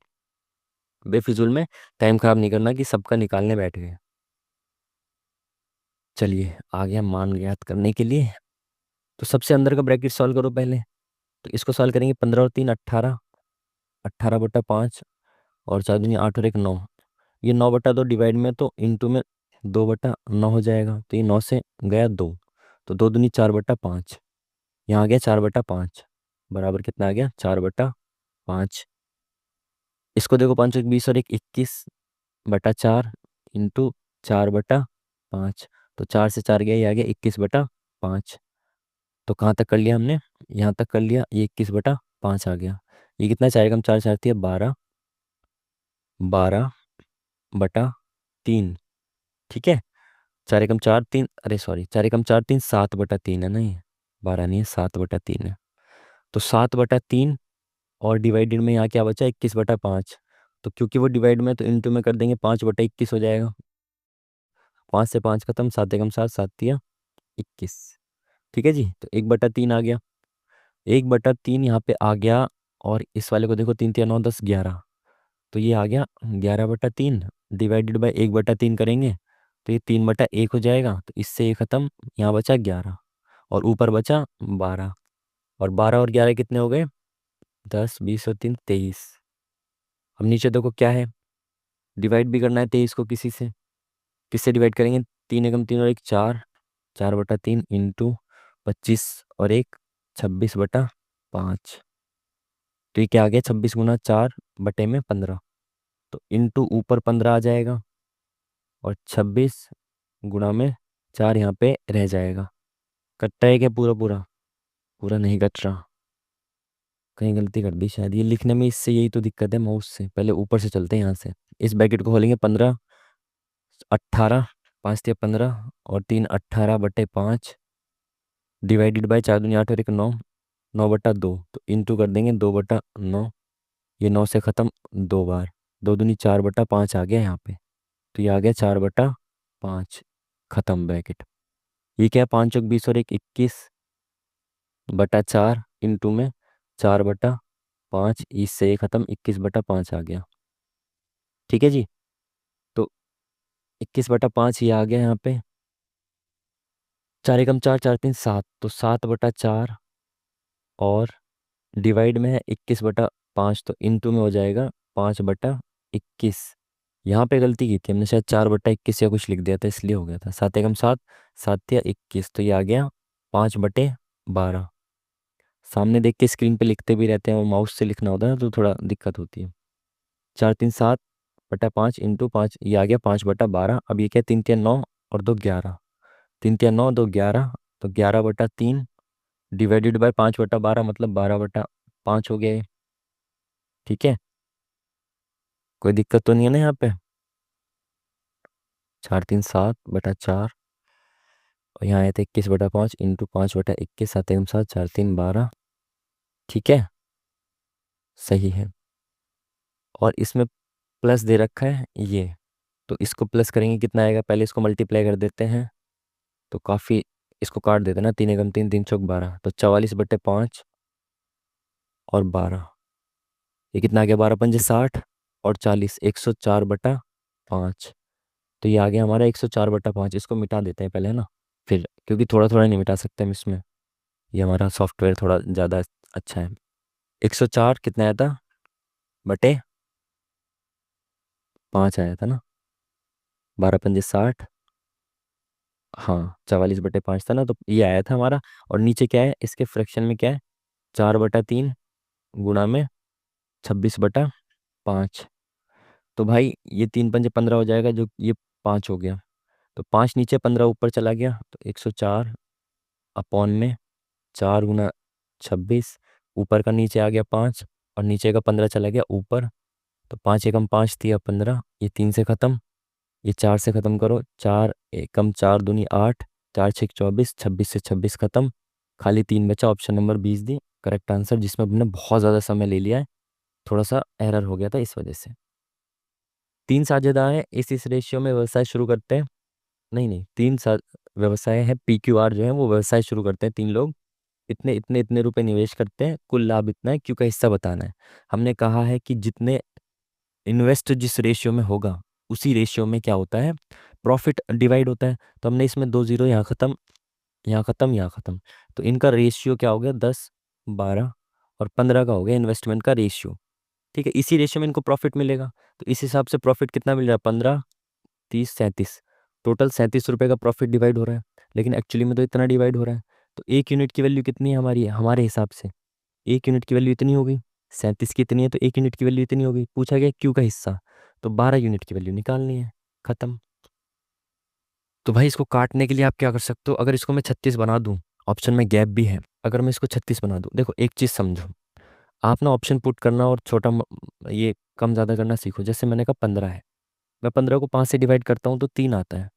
बेफिजूल में टाइम खराब नहीं करना कि सबका निकालने बैठ गए। चलिए आ गया मान ज्ञात करने के लिए। तो सबसे अंदर का ब्रैकेट सॉल्व करो पहले। तो इसको सॉल्व करेंगे, 15 और 3 18, 18/5, और 4 दूनी 8 और 1 9। ये 9/2 डिवाइड में, तो इंटू में 2/9 हो जाएगा, तो ये 9 से गया 2, तो 2 दूनी 4/5, यहाँ आ गया 4/5, बराबर कितना आ गया, 4/5। इसको देखो, 5 एक 20 और 1 21/4 इंटू 4/5, तो 4 से 4 गया, ये आ गया 21/5। तो कहाँ तक कर लिया हमने, यहाँ तक कर लिया, ये 21/5 आ गया। ये कितना, 4 कम 4 4 थी, 12, 12/3। ठीक है, 4 एकम 4 3, अरे सॉरी, 4 एकम 4 3, 7/3 है ना, ये 12 नहीं है, 7/3 है। तो 7/3, और डिवाइडेड में यहाँ क्या बचा, 21/5। तो क्योंकि वो डिवाइड में, तो इंटू में कर देंगे, 5/21 हो जाएगा। 5 से 5 खत्म, 7 एकम 7, 7 तिया 21। ठीक है जी, तो 1/3 आ गया, 1/3 यहाँ पे आ गया। और इस वाले को देखो, 3 तिया 9 10 11, तो ये आ गया 11/3, डिवाइडेड बाई 1/3 करेंगे, तो ये 3/1 हो जाएगा। तो इससे ये खत्म, यहाँ बचा 11, और ऊपर बचा 12, और 12 और 11 कितने हो गए, 10 20 और 3 23। अब नीचे देखो क्या है, डिवाइड भी करना है 23 को किसी से, किससे डिवाइड करेंगे, 3 एकम 3 और 1 4, 4/3 इंटू 25 और 1 26/5। तो ये क्या आ गया, 26 × 4/15, तो इंटू ऊपर 15 आ जाएगा, और 26 × 4 यहाँ पे रह जाएगा। कटता है क्या पूरा पूरा, पूरा नहीं कट रहा, कहीं गलती कर दी शायद, ये लिखने में इससे यही तो दिक्कत है माउस से। पहले ऊपर से चलते हैं यहाँ से, इस ब्रैकेट को खोलेंगे, 15 18, 5 तिया 15, और 3 18/5, डिवाइडेड बाई 4 दूनी 8 और 1 9, 9/2, तो इंटू कर देंगे 2/9। ये 9 से ख़त्म 2 बार, 2 दूनी 4/5 आ गया यहाँ पे, तो ये आ गया 4/5, खत्म ब्रैकेट। ये क्या है, 5 और 20 और 1 21/4 इंटू में 4/5, इससे ये खत्म, 21/5 आ गया। ठीक है जी, तो 21/5 ये आ गया यहाँ पे, 4 एकम 4 4 3 7, तो 7/4, और डिवाइड में है 21/5, तो इंटू में हो जाएगा 5/21। यहाँ पे गलती की थी हमने, शायद 4/21 या कुछ लिख दिया था, इसलिए हो गया था। 7 एकम 7, 7 या 21, तो ये आ गया 5/12। सामने देख के स्क्रीन पे लिखते भी रहते हैं, और माउस से लिखना होता है ना, तो थोड़ा दिक्कत होती है। 4 3 7/5 इंटू 5, ये आ गया 5/12। अब ये क्या, 3 तिया 9 और 2 11, 3 तिया 9 2 11, तो 11/3 डिवाइडेड बाय 5/12, मतलब 12/5 हो गया ये। ठीक है, कोई दिक्कत तो नहीं है ना यहाँ पे। 4 3 7/4, और यहाँ आया था 21/5 इंटू 5/21, 7 एकम 7, 4 3 12। ठीक है, सही है। और इसमें प्लस दे रखा है ये, तो इसको प्लस करेंगे कितना आएगा, पहले इसको मल्टीप्लाई कर देते हैं। तो काफ़ी, इसको काट देते हैं ना, 3 एकम 3, 3 चौक 12, तो 44/5 और 12, ये कितना आ गया, 12×5 = 60 और 40, 104/5। तो ये आ गया हमारा 104/5। इसको मिटा देते हैं पहले, है ना, फिर, क्योंकि थोड़ा थोड़ा नहीं मिटा सकते हम इसमें, ये हमारा सॉफ्टवेयर थोड़ा ज़्यादा अच्छा है। 104 कितना आया था, बटे 5 आया था ना, 12×5 = 60। हाँ, 44/5 था ना, तो ये आया था हमारा। और नीचे क्या है, इसके फ्रैक्शन में क्या है, 4/3 गुणा में 26/5। तो भाई ये 3×5 = 15 हो जाएगा, जो ये 5 हो गया। तो 5 नीचे, 15 ऊपर चला गया, तो 104 अपॉन में 4 × 26, ऊपर का नीचे आ गया 5, और नीचे का 15 चला गया ऊपर। तो 5 एकम 5 × 15, ये 3 से ख़त्म, ये 4 से ख़त्म करो, 4 एकम 4 दूनी 8, 4 6 = 24, 26 से 26 ख़त्म, खाली 3 बचा, ऑप्शन नंबर 20 दी करेक्ट आंसर, जिसमें हमने बहुत ज़्यादा समय ले लिया है, थोड़ा सा एरर हो गया था इस वजह से। 3 साझेदार हैं, इस रेशियो में व्यवसाय शुरू करते हैं। नहीं नहीं, 3 व्यवसाय है, PQR जो है वो व्यवसाय शुरू करते हैं 3 लोग, इतने इतने इतने रुपए निवेश करते हैं, कुल लाभ इतना है, क्यू का हिस्सा बताना है। हमने कहा है कि जितने इन्वेस्ट जिस रेशियो में होगा, उसी रेशियो में क्या होता है, प्रॉफिट डिवाइड होता है। तो हमने इसमें 2 जीरो यहाँ ख़त्म, यहाँ ख़त्म, यहाँ ख़त्म, तो इनका रेशियो क्या हो गया, 10, 12 और 15 का हो गया इन्वेस्टमेंट का रेशियो। ठीक है, इसी रेशियो में इनको प्रॉफिट मिलेगा। तो इस हिसाब से प्रॉफिट कितना मिल रहा है, 15, 30, 37, टोटल 37 रुपये का प्रॉफिट डिवाइड हो रहा है। लेकिन एक्चुअली में तो इतना डिवाइड हो रहा है। तो 1 यूनिट की वैल्यू कितनी है हमारी, हमारे हिसाब से 1 यूनिट की वैल्यू इतनी होगी, 37 की इतनी है, तो 1 यूनिट की वैल्यू इतनी होगी। पूछा गया क्यू का हिस्सा, तो 12 यूनिट की वैल्यू निकालनी है, खत्म। तो भाई इसको काटने के लिए आप क्या कर सकते हो, अगर इसको मैं 36 बना दूं, ऑप्शन में गैप भी है, अगर मैं इसको 36 बना दूं, देखो एक चीज़ समझो, आप ना ऑप्शन पुट करना और छोटा ये कम ज़्यादा करना सीखो। जैसे मैंने कहा 15 है, मैं 15 को 5 से डिवाइड करता हूँ तो 3 आता है,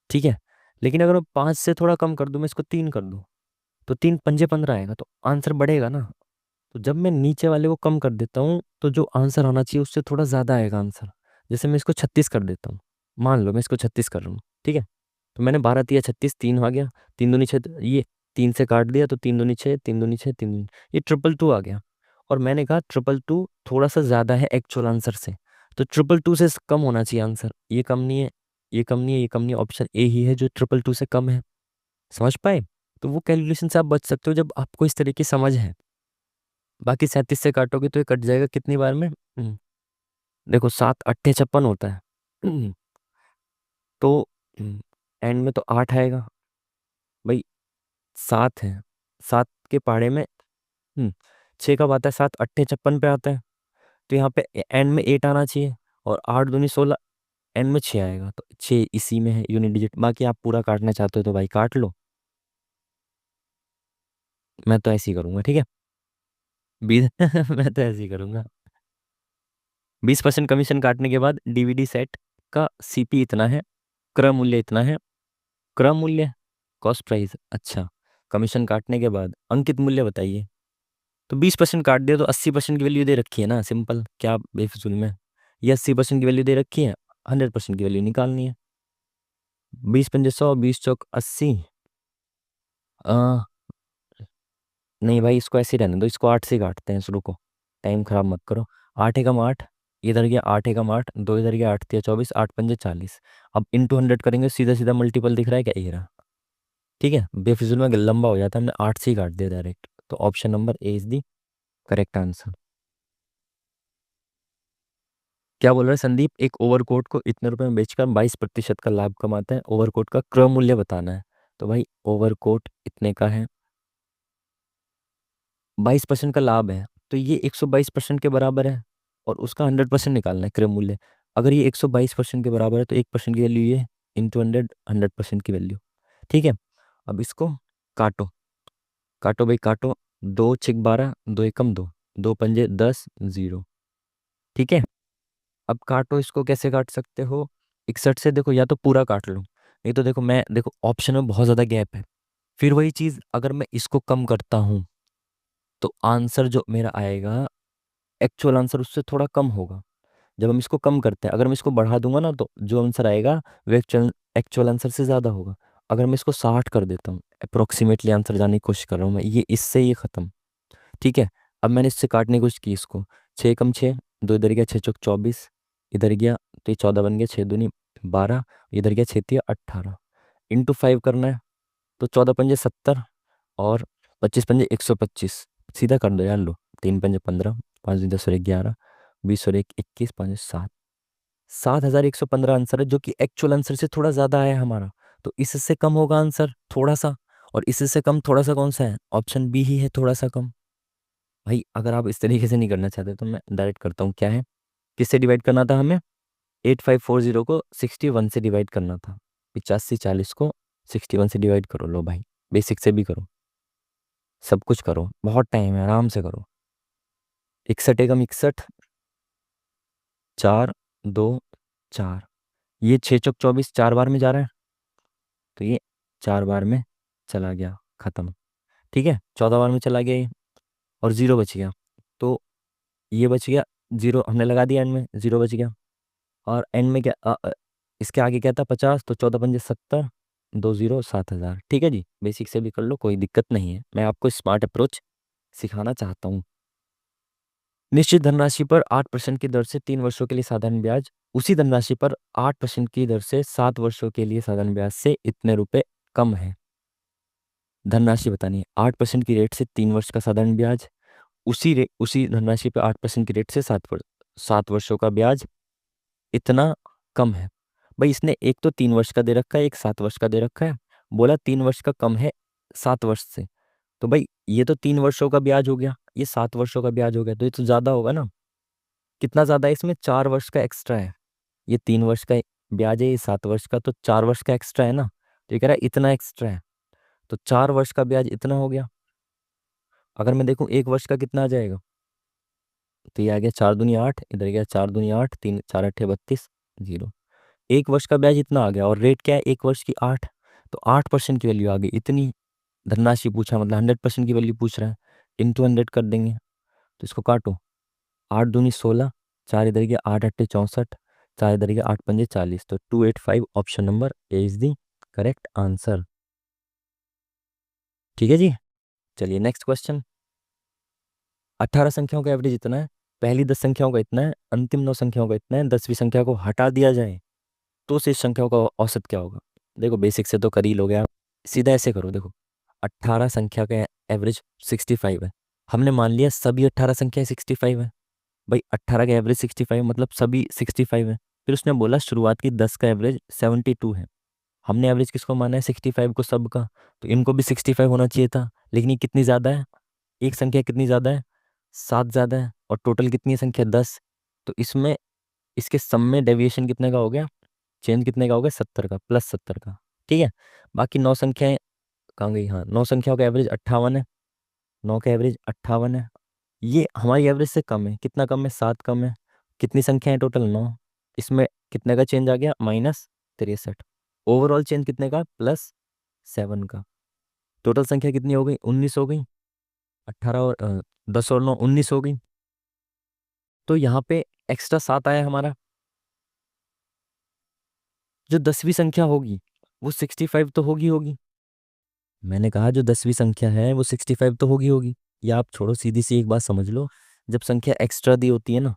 ठीक है। लेकिन अगर मैं 5 से थोड़ा कम कर दूं, मैं इसको 3 कर दूं, तो 3×5 = 15 आएगा, तो आंसर बढ़ेगा ना। तो जब मैं नीचे वाले को कम कर देता हूँ, तो जो आंसर आना चाहिए उससे थोड़ा ज़्यादा आएगा आंसर। जैसे मैं इसको 36 कर देता हूँ, मान लो मैं इसको 36 कर रहा हूँ, ठीक है। तो मैंने 12×3 = 36, 3 आ गया, 3×2 = 6, ये 3 से काट दिया, तो 3×2 = 6, 3×2 = 6, 3, ये 222 आ गया। और मैंने कहा 222 थोड़ा सा ज़्यादा है एक्चुअल आंसर से, तो 222 से कम होना चाहिए आंसर, ये कम नहीं है, ये कम नहीं है, ये कम नहीं है, ऑप्शन ए ही है जो 222 से कम है। समझ पाए? तो वो कैलकुलेशन से आप बच सकते हो जब आपको इस तरह की समझ है। बाकी 37 से काटोगे तो ये कट जाएगा कितनी बार में, देखो 7 × 8 = 56 होता है। तो एंड में तो 8 आएगा भाई, 7 है, 7 के पहाड़े में 6 कब आता है, 7 × 8 = 56 पे आता है। तो यहाँ पे एंड में 8 आना चाहिए, और 8 दूनी 16, एंड में 6 आएगा, तो 6 इसी में है यूनिट डिजिट। बाकी आप पूरा काटना चाहते हो तो भाई काट लो, मैं तो ऐसे ही करूँगा, ठीक है। 20 मैं तो ऐसे ही करूँगा। 20% कमीशन काटने के बाद DVD सेट का CP इतना है, क्रय मूल्य इतना है, क्रय मूल्य कॉस्ट प्राइस, अच्छा, कमीशन काटने के बाद अंकित मूल्य बताइए। तो 20% काट दिया तो 80% की वैल्यू दे रखी है ना, सिंपल, क्या बेफिजूल में, ये 80% की वैल्यू दे रखी है, 100% की वैल्यू निकालनी है। 20×5 = 100, 20 × 4 = 80। आ, नहीं भाई, इसको ऐसे ही रहने दो, इसको 8 से काटते हैं, शुरू को टाइम खराब मत करो। 8 × 8, इधर गया 8 × 8, 2 इधर गया, 8×3 = 24, 8×5 = 40। अब इंटू 100 करेंगे, सीधा सीधा मल्टीपल दिख रहा है क्या, ये रहा, ठीक है। बेफिजूल में लंबा हो जाता है, हमने 8 से ही काट दिया डायरेक्ट। तो option number A is the correct answer. क्या बोल रहे हैं संदीप, एक ओवरकोट को इतने रुपए में बेचकर 22% का लाभ कमाते हैं, ओवरकोट का क्रय मूल्य बताना है। तो भाई ओवरकोट इतने का है, 22% का लाभ है, तो ये 122% के बराबर है, और उसका 100% निकालना है क्रय मूल्य। अगर ये 122% के बराबर है, तो 1% की वैल्यू ये, इंटू 100, 100% की वैल्यू, ठीक है। अब इसको काटो, काटो भाई काटो, 2×6 = 12, 2 एकम 2, 2×5 = 10, 0, ठीक है। अब काटो, इसको कैसे काट सकते हो, 61 से, देखो या तो पूरा काट लो, नहीं तो देखो मैं, देखो ऑप्शन में बहुत ज़्यादा गैप है। फिर वही चीज़, अगर मैं इसको कम करता हूँ, तो आंसर जो मेरा आएगा एक्चुअल आंसर उससे थोड़ा कम होगा। जब हम इसको कम करते हैं, अगर मैं इसको बढ़ा दूंगा ना, तो जो आंसर आएगा वो एक्चुअल एक्चुअल आंसर से ज़्यादा होगा। अगर मैं इसको 60 कर देता हूँ, अप्रोक्सीमेटली आंसर जाने की कोशिश कर रहा हूँ मैं, ये इससे ये खत्म। ठीक है, अब मैंने इससे काटने की कोशिश की इसको। 6 कम 6, 2 इधर गया, 6 चौक 24, इधर गया तो ये 14 बन गया, 6 दूनी 12, इधर गया 6 तिया 18, इंटू 5 करना है, तो 14 पंजे 70 और 25 पंजे 125, सीधा कर दो यार, लो 3 पंजे 15, 5 दूनी 10 और 1 11, 20 और 1 21, 5 7, 7,115 आंसर है, जो कि एक्चुअल आंसर से थोड़ा ज़्यादा है हमारा। तो इससे कम होगा आंसर थोड़ा सा, और इससे कम थोड़ा सा कौन सा है, ऑप्शन बी ही है थोड़ा सा कम। भाई अगर आप इस तरीके से नहीं करना चाहते तो मैं डायरेक्ट करता हूँ, क्या है, किससे डिवाइड करना था हमें, 8540 को 61 से डिवाइड करना था। 8540 को 61 से डिवाइड करो, लो भाई, बेसिक से भी करो, सब कुछ करो, बहुत टाइम है, आराम से करो। 61 एकम 61, 4 2 4, ये 6 चौक 24 4 बार में जा रहा है, तो ये 4 बार में चला गया, खत्म। ठीक है, 14 बार में चला गया ये, और जीरो बच गया, तो ये बच गया, जीरो हमने लगा दिया एंड में, जीरो बच गया। और एंड में क्या इसके आगे क्या था, 50, तो 14 पंजे 70, 2 0 7,000। ठीक है जी, बेसिक से भी कर लो, कोई दिक्कत नहीं है, मैं आपको स्मार्ट अप्रोच सिखाना चाहता हूँ। निश्चित धनराशि पर 8% की दर से 3 वर्षों के लिए साधारण ब्याज, उसी धनराशि पर 8% की दर से 7 वर्षों के लिए साधारण ब्याज से इतने रुपए कम है। धनराशि बतानी है, 8% की रेट से 3 वर्ष का साधारण ब्याज, उसी धनराशि पे 8% की रेट से 7 वर्षों का ब्याज इतना कम है। भाई इसने एक तो 3 वर्ष का दे रखा है, एक 7 वर्ष का दे रखा है, बोला 3 वर्ष का कम है 7 वर्ष से, तो भाई ये तो 3 वर्षों का ब्याज हो गया, ये 7 वर्षों का ब्याज हो गया, तो ये तो ज्यादा होगा ना। कितना ज्यादा है इसमें, 4 वर्ष का एक्स्ट्रा है। ये 3 वर्ष का ब्याज है, ये 7 वर्ष का, तो 4 वर्ष का एक्स्ट्रा है ना, तो ये कह रहा है इतना एक्स्ट्रा है, तो 4 वर्ष का ब्याज इतना हो गया। अगर मैं देखूं 1 वर्ष का कितना आ जाएगा, तो ये आ गया 4 दूनी 8, इधर गया 4 दूनी 8, 3 4 8 32, जीरो। 1 वर्ष का ब्याज इतना आ गया, और रेट क्या है 1 वर्ष की 8, तो 8% की वैल्यू आ गई इतनी। धनराशि पूछा मतलब 100% की वैल्यू पूछ रहा है, इंटू 100 कर देंगे, तो इसको काटो, 8 दूनी 16, 4 इधर गया 8 8 64, 4 इधर गया 8 पंजे 40, तो 285 option number A is the correct answer. ठीक है जी, चलिए नेक्स्ट क्वेश्चन। 18 संख्याओं का एवरेज इतना है, पहली 10 संख्याओं का इतना है, अंतिम 9 संख्याओं का इतना है, 10वीं संख्या को हटा दिया जाए तो शेष संख्याओं का औसत क्या होगा। देखो बेसिक से तो कर ही लोगे आप, सीधा ऐसे करो, देखो 18 संख्या का एवरेज 65 है, हमने मान लिया सभी 18 संख्याएं 65 है। भाई 18 का एवरेज 65 मतलब सभी 65 है। फिर उसने बोला शुरुआत की 10 का एवरेज 72 है, हमने एवरेज किसको माना है 65 को सबका, तो इनको भी 65 होना चाहिए था, लेकिन ये कितनी ज़्यादा है, एक संख्या कितनी ज़्यादा है, 7 ज़्यादा है, और टोटल कितनी है संख्या 10, तो इसमें इसके सम में डेविएशन कितने का हो गया, चेंज कितने का हो गया 70 का, +70 का। ठीक है, बाकी 9 संख्याएं कहाँ गई, हाँ 9 संख्याओं का एवरेज 58 है, 9 का एवरेज 58 है, ये हमारी एवरेज से कम है, कितना कम है 7 कम है, कितनी संख्या है टोटल 9, इसमें कितने का चेंज आ गया -63, ओवरऑल चेंज कितने का +7 का, टोटल संख्या कितनी हो गई 19 हो गई, 18 और 10 और 9 19 हो गई, तो यहाँ पे एक्स्ट्रा 7 आया हमारा। जो 10वीं संख्या होगी वो 65 तो होगी, मैंने कहा जो 10वीं संख्या है वो 65 तो होगी। या आप छोड़ो, सीधी सी एक बात समझ लो, जब संख्या एक्स्ट्रा दी होती है ना,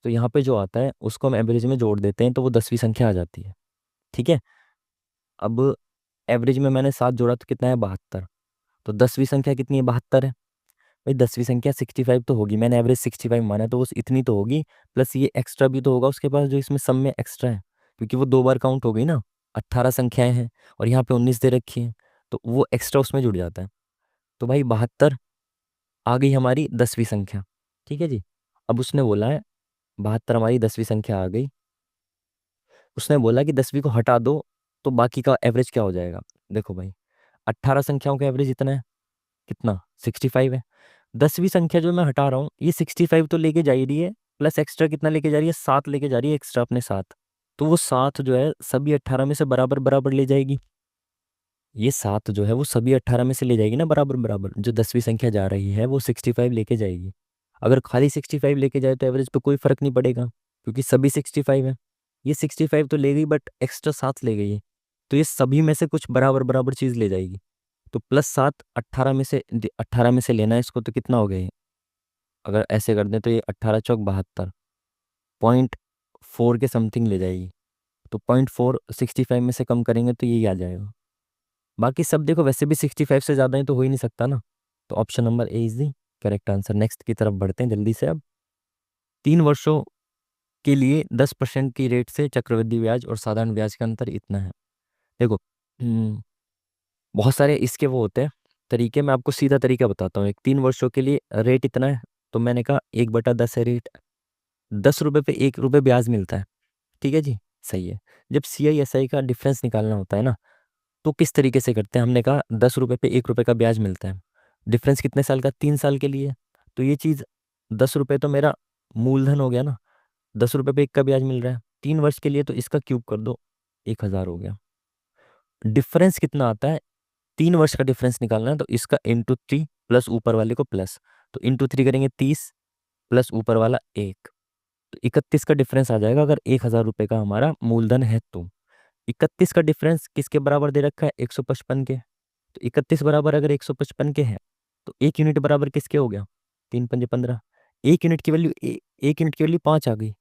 तो यहाँ पे जो आता है उसको हम एवरेज में जोड़ देते हैं, तो वो 10वीं संख्या आ जाती है। ठीक है, अब एवरेज में मैंने 7 जोड़ा तो कितना है 72, तो 10वीं संख्या कितनी है 72 है। भाई 10वीं संख्या 65 तो होगी, मैंने एवरेज 65 माना है, तो वो इतनी तो होगी, प्लस ये एक्स्ट्रा भी तो होगा उसके पास जो इसमें सम में एक्स्ट्रा है, क्योंकि वो 2 बार काउंट हो गई ना, 18 संख्याएं हैं और यहाँ पे 19 दे रखी है, तो वो एक्स्ट्रा उसमें जुड़ जाता है। तो भाई 72 आ गई हमारी 10वीं संख्या। ठीक है जी, अब उसने बोला है 72 हमारी 10वीं संख्या आ गई, उसने बोला कि 10वीं को हटा दो तो बाकी का एवरेज क्या हो जाएगा। देखो भाई 18 संख्याओं का एवरेज इतना है, कितना 65 है, 10वीं संख्या जो मैं हटा रहा हूँ ये 65 तो लेके जा ही रही है, प्लस एक्स्ट्रा कितना लेके जा रही है 7 लेके जा रही है एक्स्ट्रा अपने साथ, तो वो 7 जो है सभी 18 में से बराबर बराबर ले जाएगी, ये 7 जो है वो सभी 18 में से ले जाएगी ना बराबर बराबर, जो 10वीं संख्या जा रही है वो 65 लेके जाएगी। अगर खाली 65 लेके जाए तो एवरेज पे कोई फर्क नहीं पड़ेगा, क्योंकि सभी 65 है। ये 65 तो ले गई बट एक्स्ट्रा 7 ले गई है, तो ये सभी में से कुछ बराबर बराबर चीज ले जाएगी। तो +7 18 में से लेना है इसको, तो कितना हो गया ये? अगर ऐसे कर दें तो ये 18×4 = 72, 0.4 के समथिंग ले जाएगी। तो 0.4 65 में से कम करेंगे तो यही आ जाएगा। बाकी सब देखो वैसे भी 65 से ज़्यादा ही तो हो ही नहीं सकता ना। तो option number A is the correct answer. Next की तरफ बढ़ते हैं जल्दी से अब। 3 वर्षों के लिए 10% की रेट से चक्रवृद्धि ब्याज और साधारण ब्याज का अंतर इतना है। देखो, बहुत सारे इसके वो होते हैं तरीके। मैं आपको सीधा तरीका बताता हूँ। एक 3 वर्षों के लिए रेट इतना है, तो मैंने कहा 1/10 है रेट। 10 रुपये पे 1 रुपये ब्याज मिलता है। ठीक है जी, सही है। जब CI SI का डिफरेंस निकालना होता है ना, तो किस तरीके से करते हैं? हमने कहा 10 रुपये पे 1 रुपये का ब्याज मिलता है। डिफरेंस कितने साल का? 3 साल के लिए। तो ये चीज़ 10 रुपये तो मेरा मूलधन हो गया ना। 10 रुपये पे 1 का ब्याज मिल रहा है 3 वर्ष के लिए, तो इसका क्यूब कर दो, 1,000 हो गया। डिफरेंस कितना आता है? 3 वर्ष का डिफरेंस निकालना है, तो इसका ×3 प्लस ऊपर वाले को प्लस, तो ×3 करेंगे 30 प्लस ऊपर वाला 1, तो 31 का डिफरेंस आ जाएगा अगर 1,000 रुपये का हमारा मूलधन है तो। 31 का डिफरेंस किसके बराबर दे रखा है? 155 के। तो 31 बराबर अगर 155 के हैं, तो 1 यूनिट बराबर किसके हो गया? 3×5 = 15। 1 यूनिट की वैल्यू 1 यूनिट की वैल्यू 5 आ गई,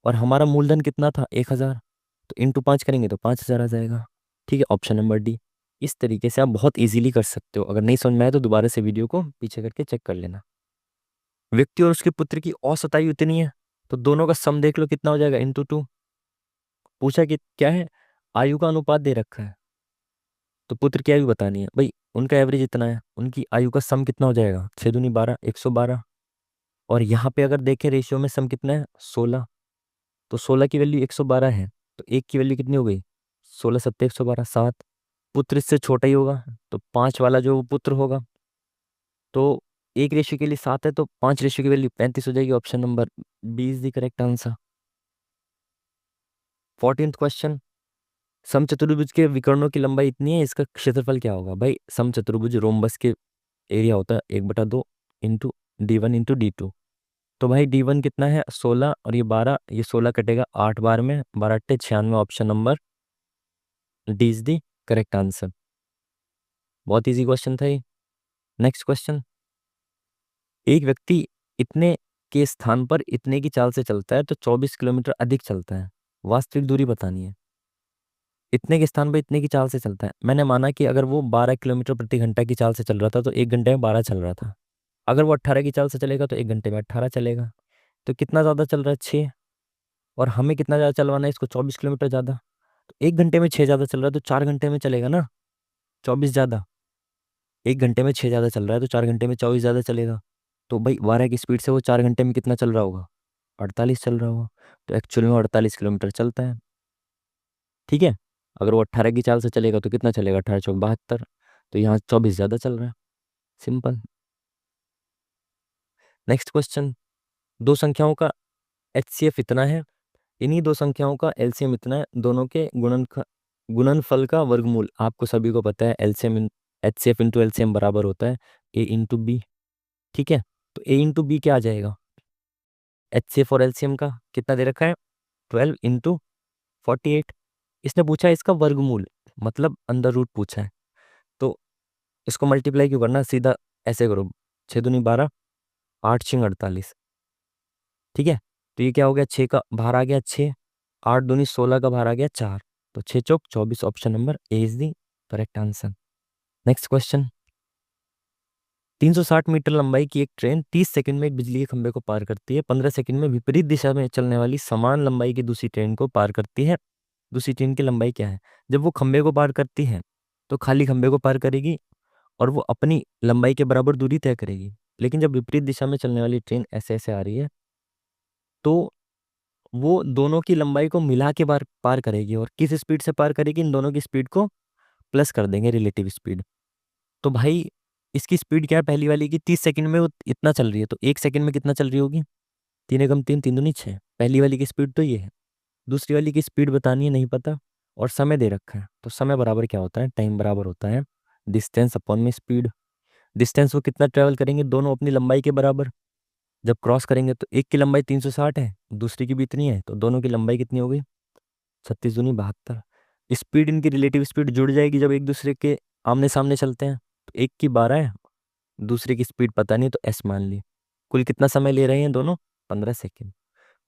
और हमारा मूलधन कितना था? 1,000। तो ×5 करेंगे तो 5,000 आ जाएगा। ठीक है, ऑप्शन नंबर डी। इस तरीके से आप बहुत इजीली कर सकते हो। अगर नहीं समझ में आए तो दोबारा से वीडियो को पीछे करके चेक कर लेना। व्यक्ति और उसके पुत्र की औसत आयु इतनी है, तो दोनों का सम देख लो कितना हो जाएगा? ×2। पूछा कि क्या है? आयु का अनुपात दे रखा है, तो पुत्र की आयु बतानी है भाई। उनका एवरेज इतना है, उनकी आयु का सम कितना हो जाएगा? 6×2 = 12, 112। और यहाँ पे अगर देखें रेशियो में सम कितना है? 16। तो 16 की वैल्यू 112 है, तो एक की वैल्यू कितनी हो गई? 16×7 = 112, 7। पुत्र इससे छोटा ही होगा, तो 5 वाला जो पुत्र होगा, तो 1 रेशियो के लिए 7 है, तो 5 रेशियो की वैल्यू 35 हो जाएगी। Option number B is the correct answer. 14th question. समचतुर्भुज के विकर्णों की लंबाई इतनी है, इसका क्षेत्रफल क्या होगा? भाई समचतुर्भुज रोम्बस के एरिया होता है 1/2 इंटू D1 × D2। तो भाई D1 कितना है? 16, और ये 12, ये 16 कटेगा 8 बार में, 12×8 = 96। Option number D is the correct answer. बहुत इजी क्वेश्चन था ये। Next question. एक व्यक्ति इतने के स्थान पर इतने की चाल से चलता है तो 24 किलोमीटर अधिक चलता है। वास्तविक दूरी बतानी है। इतने के स्थान पर इतने की चाल से चलता है, मैंने माना कि अगर वो 12 किलोमीटर प्रति घंटा की चाल से चल रहा था तो 1 घंटे में 12 चल रहा था। अगर वो 18 की चाल से चलेगा तो 1 घंटे में 18 चलेगा। तो कितना ज़्यादा चल रहा है? 6। और हमें कितना ज़्यादा चलवाना है इसको? 24 किलोमीटर ज़्यादा। तो 1 घंटे में 6 ज़्यादा चल रहा है, तो 4 घंटे में चलेगा ना 24 ज़्यादा। 1 घंटे में 6 ज़्यादा चल रहा है, तो 4 घंटे में 24 ज़्यादा चलेगा। तो भाई 12 की स्पीड से वो 4 घंटे में कितना चल रहा होगा? 48 चल रहा होगा। तो एक्चुअल में 48 किलोमीटर चलता है। ठीक है। अगर वो 18 की चाल से चलेगा तो कितना चलेगा? 18×4 = 72। तो यहाँ 24 ज़्यादा चल रहा है। सिंपल। Next question. दो संख्याओं का HCF इतना है, इन्हीं दो संख्याओं का LCM इतना है, दोनों के गुणनफल का वर्गमूल। आपको सभी को पता है LCM HCF इंटू LCM बराबर होता है A × B। ठीक है, तो A × B क्या आ जाएगा? HCF और LCM का कितना दे रखा है? 12 × 48। इसने पूछा है इसका वर्गमूल, मतलब अंडर रूट पूछा है। तो इसको मल्टीप्लाई क्यों करना, सीधा ऐसे करो, 6×2 = 12, 8×6 = 48। ठीक है, तो ये क्या हो गया? 6 का बाहर आ गया 6, 8×2 = 16 का बाहर आ गया 4, तो 6×4 = 24। Option number A is the correct answer. Next question. 360 metre लंबाई की एक ट्रेन 30 सेकंड में एक बिजली के खंभे को पार करती है। 15 सेकंड में विपरीत दिशा में चलने वाली समान लंबाई की दूसरी ट्रेन को पार करती है। दूसरी ट्रेन की लंबाई क्या है? जब वो खंभे को पार करती है तो खाली खंभे को पार करेगी और वो अपनी लंबाई के बराबर दूरी तय करेगी। लेकिन जब विपरीत दिशा में चलने वाली ट्रेन ऐसे ऐसे आ रही है, तो वो दोनों की लंबाई को मिला के पार पार करेगी। और किस स्पीड से पार करेगी? इन दोनों की स्पीड को प्लस कर देंगे, रिलेटिव स्पीड। तो भाई इसकी स्पीड क्या है? पहली वाली की 30 सेकंड में वो इतना चल रही है, तो 1 सेकंड में कितना चल रही होगी? 3 एकम 3, 3 दूनी 6। पहली वाली की स्पीड तो ये है। दूसरी वाली की स्पीड बतानी है, नहीं पता। और समय दे रखा है, तो समय बराबर क्या होता है? टाइम बराबर होता है डिस्टेंस अपॉन में स्पीड। डिस्टेंस वो कितना ट्रेवल करेंगे? दोनों अपनी लंबाई के बराबर। जब क्रॉस करेंगे तो एक की लंबाई 360 है, दूसरी की भी इतनी है, तो दोनों की लंबाई कितनी होगी? 36 दूनी 72। स्पीड, इनकी रिलेटिव स्पीड जुड़ जाएगी जब एक दूसरे के आमने सामने चलते हैं। तो एक की 12 है, दूसरे की स्पीड पता नहीं, तो एस मान ली। कुल कितना समय ले रहे हैं दोनों? 15 सेकेंड।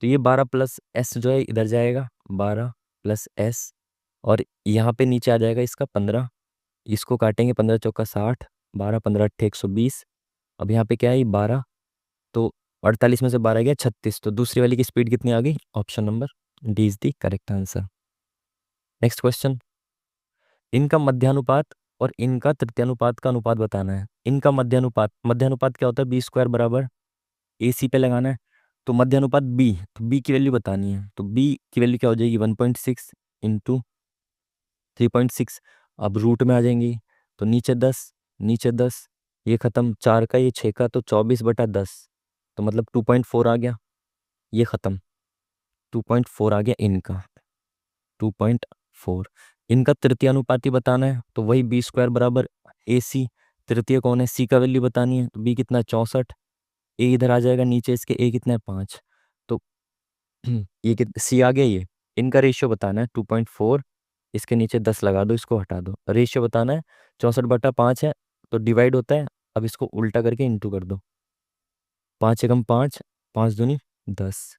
तो ये 12 प्लस एस जो है इधर जाएगा, 12 प्लस एस, और यहाँ पे नीचे आ जाएगा इसका 15। इसको काटेंगे, 15 चौका 60, 12 15 अट्ठे 120। अब यहाँ पे क्या है, 12, तो 48 में से 12 गया 36। तो दूसरी वाली की स्पीड कितनी आ गई? Option number D is the correct answer. Next question, इनका मध्यानुपात और इनका तृतीयानुपात का अनुपात बताना है। इनका मध्यानुपात, मध्यानुपात क्या होता है? बी स्क्वायर बराबर ए सी पे लगाना है। तो मध्यानुपात बी, तो बी की वैल्यू बतानी है। तो बी की वैल्यू क्या हो जाएगी? 1.6 इंटू 3.6। अब रूट में आ जाएंगी, तो नीचे 10, नीचे 10, ये खत्म, 4 का ये 6 का, तो 24/10, तो मतलब 2.4 आ गया, ये खत्म, 2.4 आ गया इनका, 2.4। इनका तृतीय अनुपाती बताना है, तो वही बी स्क्वायर बराबर ए सी। तृतीय कौन है? सी का वैल्यू बतानी है, तो बी कितना 64, ए इधर आ जाएगा नीचे इसके, ए कितना है 5, तो ये सी आ गया ये। इनका रेशियो बताना है 2.4, इसके नीचे 10 लगा दो, इसको हटा दो, रेशियो बताना है। 64/5 है, तो डिवाइड होता है, अब इसको उल्टा करके इंटू कर दो। 5 एकम 5, 5 दूनी 10,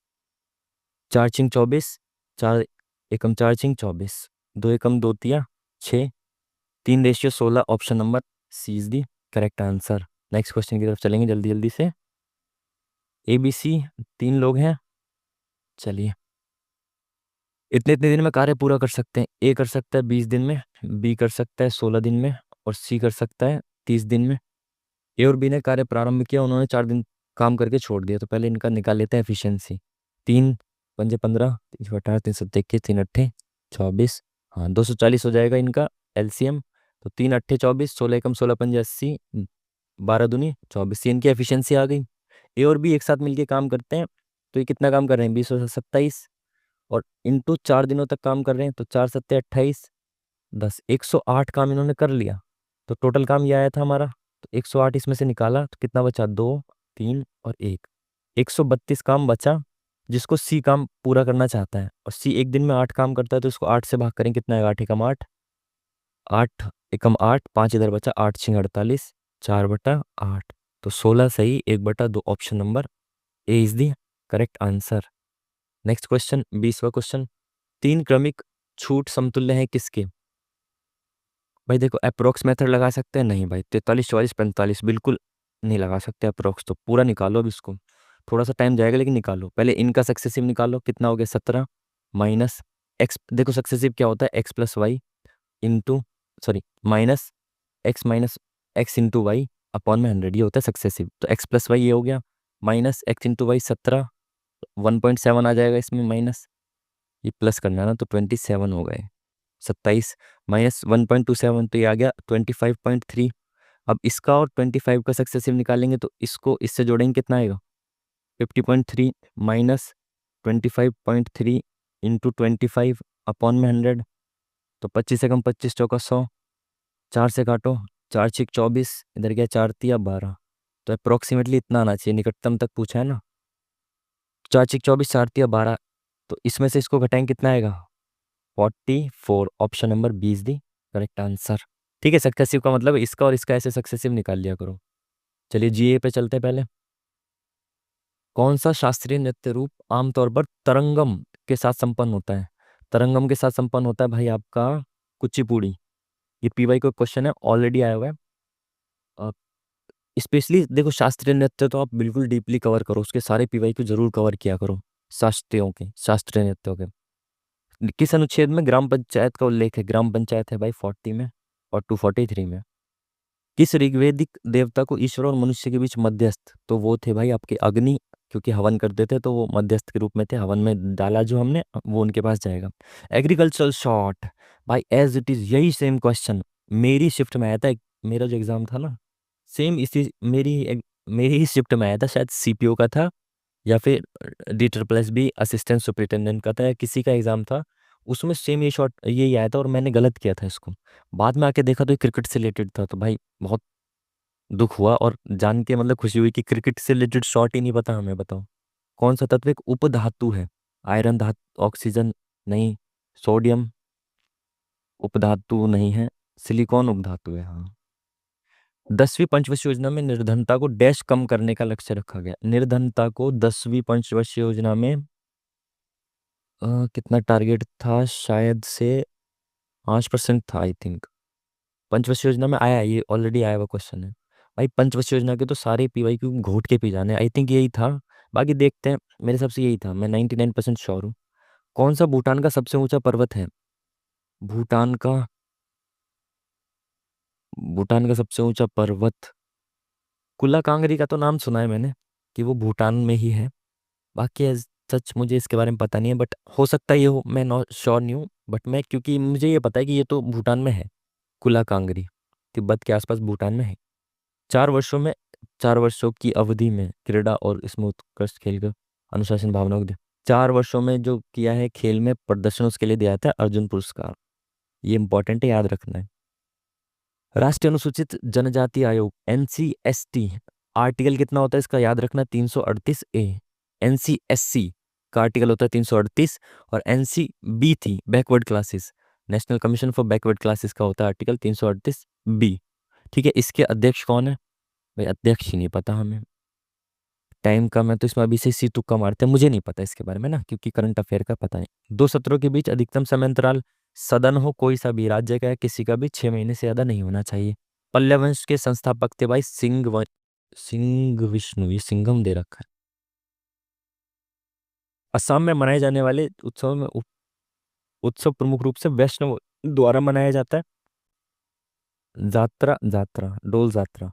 4 छिंग 24, 4 एकम 4 छिंग 24, 2 एकम 2 तिया 6, 3:16। Option number C is the correct answer. Next question की तरफ चलेंगे जल्दी जल्दी से। ए बी सी 3 लोग हैं, चलिए। इतने इतने दिन में कार्य पूरा कर सकते हैं। ए कर सकता है 20 दिन में, बी कर सकता है 16 दिन में, और सी कर सकता है 30 दिन में। ए और बी ने कार्य प्रारंभ किया, उन्होंने 4 दिन काम करके छोड़ दिया। तो पहले इनका निकाल लेते हैं एफिशिएंसी। 3 पंजे 15, 3 18, 3 सत्ते 21, 3 अट्ठे 24, हाँ 240 हो जाएगा इनका एलसीएम। तो 3 अट्ठे 24, 16 एकम 16 पंजे 80, 12 दूनी 24, ये इनकी एफिशिएंसी आ गई। ए और बी एक साथ मिलके काम करते हैं, तो ये कितना काम कर रहे हैं? 20 और इंटू 4 दिनों तक काम कर रहे हैं, तो 4 सत्ते 28, 10, 108 काम इन्होंने कर लिया। तो टोटल काम ये आया था हमारा, तो 108 इसमें से निकाला तो कितना बचा? 2 3 और 1, 132 काम बचा, जिसको सी काम पूरा करना चाहता है। और सी एक दिन में 8 काम करता है, तो इसको 8 से भाग करें, कितना है? 8 एकम 8, 8 एकम 8, 5 इधर बचा, 8 छिंग 48, 4/8, तो 16 सही, 1/2। Option number A is the correct answer. Next question, 20वां क्वेश्चन, 3 क्रमिक छूट समतुल्य है किसके? भाई देखो, अप्रोक्स मेथड लगा सकते हैं? नहीं भाई, 43 44 45 बिल्कुल नहीं लगा सकते अप्रोक्स, तो पूरा निकालो अब इसको। थोड़ा सा टाइम जाएगा लेकिन निकालो। पहले इनका सक्सेसिव निकालो, कितना हो गया? 17 माइनस एक्स, देखो सक्सेसिव क्या होता है? X plus Y into, sorry, minus X into Y upon में 100, ये होता है सक्सेसिव। तो एक्स प्लस वाई ये हो गया, माइनस एक्स इंटू वाई 17, 1.7 आ जाएगा इसमें, माइनस ये प्लस करना है ना, तो 27 हो गए। 27 माइनस 1.27, तो ये आ गया 25.3। अब इसका और 25 का सक्सेसिव निकालेंगे, तो इसको इससे जोड़ेंगे, कितना आएगा? 50.3 माइनस 25.3 इंटू 25 अपॉन में 100, तो 25 से कम 25 चौका 100, 4 से काटो, 4 छिक 24, इधर गया 4 तिया 12, तो अप्रोक्सीमेटली इतना आना चाहिए, निकटतम तक पूछा है ना। 4 छिक 24, 4 तिया 12, तो इसमें से इसको घटाएंगे, कितना आएगा? 44। Option number B is the correct answer. ठीक है, सक्सेसिव का मतलब इसका और इसका ऐसे सक्सेसिव निकाल लिया करो। चलिए जीए पे चलते हैं पहले। कौन सा शास्त्रीय नृत्य रूप आमतौर पर तरंगम के साथ संपन्न होता है? तरंगम के साथ संपन्न होता है भाई आपका कुचिपुड़ी। ये पीवाई को क्वेश्चन है, ऑलरेडी आया हुआ है। स्पेशली देखो, शास्त्रीय नृत्य तो आप बिल्कुल डीपली कवर करो, उसके सारे पीवाई को जरूर कवर किया करो, शास्त्रियों के, शास्त्रीय नृत्यों के। किस अनुच्छेद में ग्राम पंचायत का उल्लेख है? ग्राम पंचायत है भाई 40 में और 243 में। किस ऋग्वेदिक देवता को ईश्वर और मनुष्य के बीच मध्यस्थ? तो वो थे भाई आपके अग्नि, क्योंकि हवन करते थे, तो वो मध्यस्थ के रूप में थे। हवन में डाला जो हमने, वो उनके पास जाएगा। एग्रीकल्चरल शॉर्ट, भाई एज इट इज यही सेम क्वेश्चन मेरी शिफ्ट में आया था। मेरा जो एग्जाम था ना, सेम इसी मेरी ही शिफ्ट में आया था। शायद सीपीओ का था, या फिर D++ असिस्टेंट सुपरिटेंडेंट का था, या किसी का एग्जाम था। उसमें सेम ये शॉर्ट यही आया था, और मैंने गलत किया था इसको। बाद में आके देखा तो ये क्रिकेट से रिलेटेड था। तो भाई बहुत दुख हुआ और जान के मतलब खुशी हुई कि क्रिकेट से रिलेटेड शॉर्ट ही नहीं पता हमें, बताओ। कौन सा तत्व एक उपधातु है? आयरन धातु, ऑक्सीजन नहीं, सोडियम उपधातु नहीं है, सिलिकॉन उपधातु है, हाँ। 10वीं पंचवर्षीय योजना में निर्धनता को डैश कम करने का लक्ष्य रखा गया। निर्धनता को 10वीं पंचवर्षीय योजना में कितना टारगेट था, शायद से 5% था, आई थिंक। पंचवर्षीय योजना में आया है, ये ऑलरेडी आया हुआ क्वेश्चन है। भाई पंचवर्षीय योजना के तो सारे पीवाई क्यू घोट के पी जाने, आई थिंक यही था। बाकी देखते हैं, मेरे हिसाब से यही था, मैं 99% श्योर हूँ। कौन सा भूटान का सबसे ऊंचा पर्वत है? भूटान का भूटान का सबसे ऊंचा पर्वत, कुला कांगरी का तो नाम सुना है मैंने कि वो भूटान में ही है। बाकी सच मुझे इसके बारे में पता नहीं है, बट हो सकता है ये हो, मैं नॉट श्योर नहीं हूँ। बट मैं, क्योंकि मुझे ये पता है कि ये तो भूटान में है, कुला कांगरी तिब्बत के आसपास भूटान में है। 4 वर्षों में 4 वर्षों की अवधि में क्रीड़ा और इसमें उत्कृष्ट खेल का अनुशासन भावना को दिया। 4 वर्षों में जो किया है खेल में प्रदर्शन, उसके लिए दिया था अर्जुन पुरस्कार। ये इंपॉर्टेंट है, याद रखना है। राष्ट्रीय अनुसूचित जनजाति आयोग NCST, आर्टिकल कितना होता है इसका, याद रखना, 338A। NCSC का आर्टिकल होता है 338, और NCB backward classes, national commission for backward classes का होता है आर्टिकल 338B। ठीक है, इसके अध्यक्ष कौन है? भाई अध्यक्ष ही नहीं पता हमें। टाइम कम है तो इसमें अभी से सी तुक्का मारते हैं, मुझे नहीं पता इसके बारे में ना, क्योंकि करंट अफेयर का पता नहीं। 2 सत्रों के बीच अधिकतम समय अंतराल, सदन हो कोई सा भी, राज्य का या किसी का भी, 6 महीने से ज्यादा नहीं होना चाहिए। पल्लव वंश के संस्थापक थे भाई सिंह विष्णु, ये सिंघम दे रखा है। असम में मनाए जाने वाले उत्सव में उत्सव प्रमुख रूप से वैष्णव द्वारा मनाया जाता है। जात्रा जात्रा डोल जात्रा,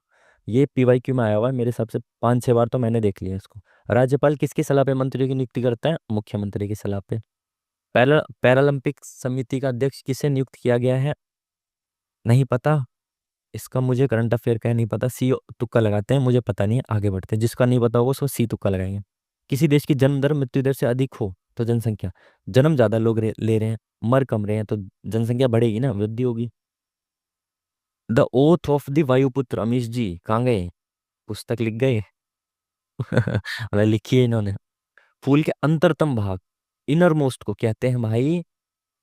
ये PYQ में आया हुआ है मेरे हिसाब से, 5-6 बार तो मैंने देख लिया इसको। राज्यपाल किसकी सलाह पे मंत्रियों की नियुक्ति करता है? मुख्यमंत्री की सलाह पे। पैरालंपिक समिति का अध्यक्ष किसे नियुक्त किया गया है? नहीं पता, इसका मुझे करंट अफेयर का नहीं पता, सी तुक्का लगाते हैं, मुझे पता नहीं है, आगे बढ़ते हैं। जिसका नहीं पता होगा उसको सी तुक्का लगाएंगे। किसी देश की जन्म दर मृत्यु दर से अधिक हो तो जनसंख्या, जन्म ज्यादा लोग ले रहे हैं, मर कम रहे हैं, तो जनसंख्या बढ़ेगी ना, वृद्धि होगी। The oath of the वायुपुत्र, Amish जी कहाँ गए? पुस्तक लिख गए? मतलब लिखी है इन्होंने। फूल के अंतरतम भाग, इनर मोस्ट को कहते हैं भाई,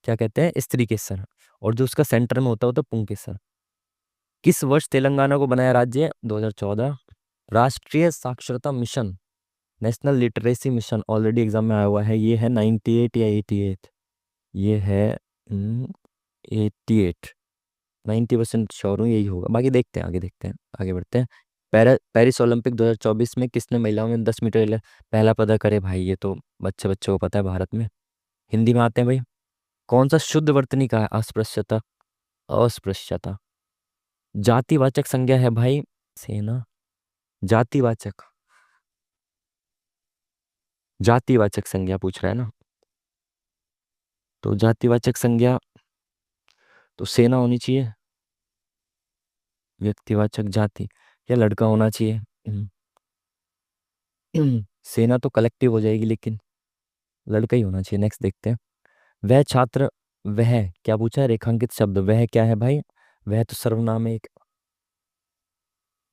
क्या कहते हैं? स्त्री केसर। और जो उसका सेंटर में होता है पुंग केसर। किस वर्ष तेलंगाना को बनाया राज्य? 2014। राष्ट्रीय साक्षरता mission, national literacy mission, already exam में आया हुआ है, ये है 98 या 88? ये है 88। 90% श्योर हूँ यही होगा, बाकी देखते हैं, आगे देखते हैं, आगे बढ़ते हैं। पेरिस ओलंपिक 2024 में किसने महिलाओं में 10 मीटर पहला पदक करे? भाई ये तो बच्चे बच्चों को पता है, भारत में। हिंदी में आते हैं भाई। कौन सा शुद्ध वर्तनी का है? अस्पृश्यता। अस्पृश्यता। जातिवाचक संज्ञा है भाई, सेना। जातिवाचक, जातिवाचक संज्ञा पूछ रहा है ना, तो जातिवाचक संज्ञा तो सेना होनी चाहिए। व्यक्तिवाचक जाति, या लड़का होना चाहिए। सेना तो कलेक्टिव हो जाएगी, लेकिन लड़का ही होना चाहिए। नेक्स्ट देखते हैं। वह छात्र, वह क्या पूछा है? रेखांकित शब्द, वह क्या है भाई? वह तो सर्वनाम है एक।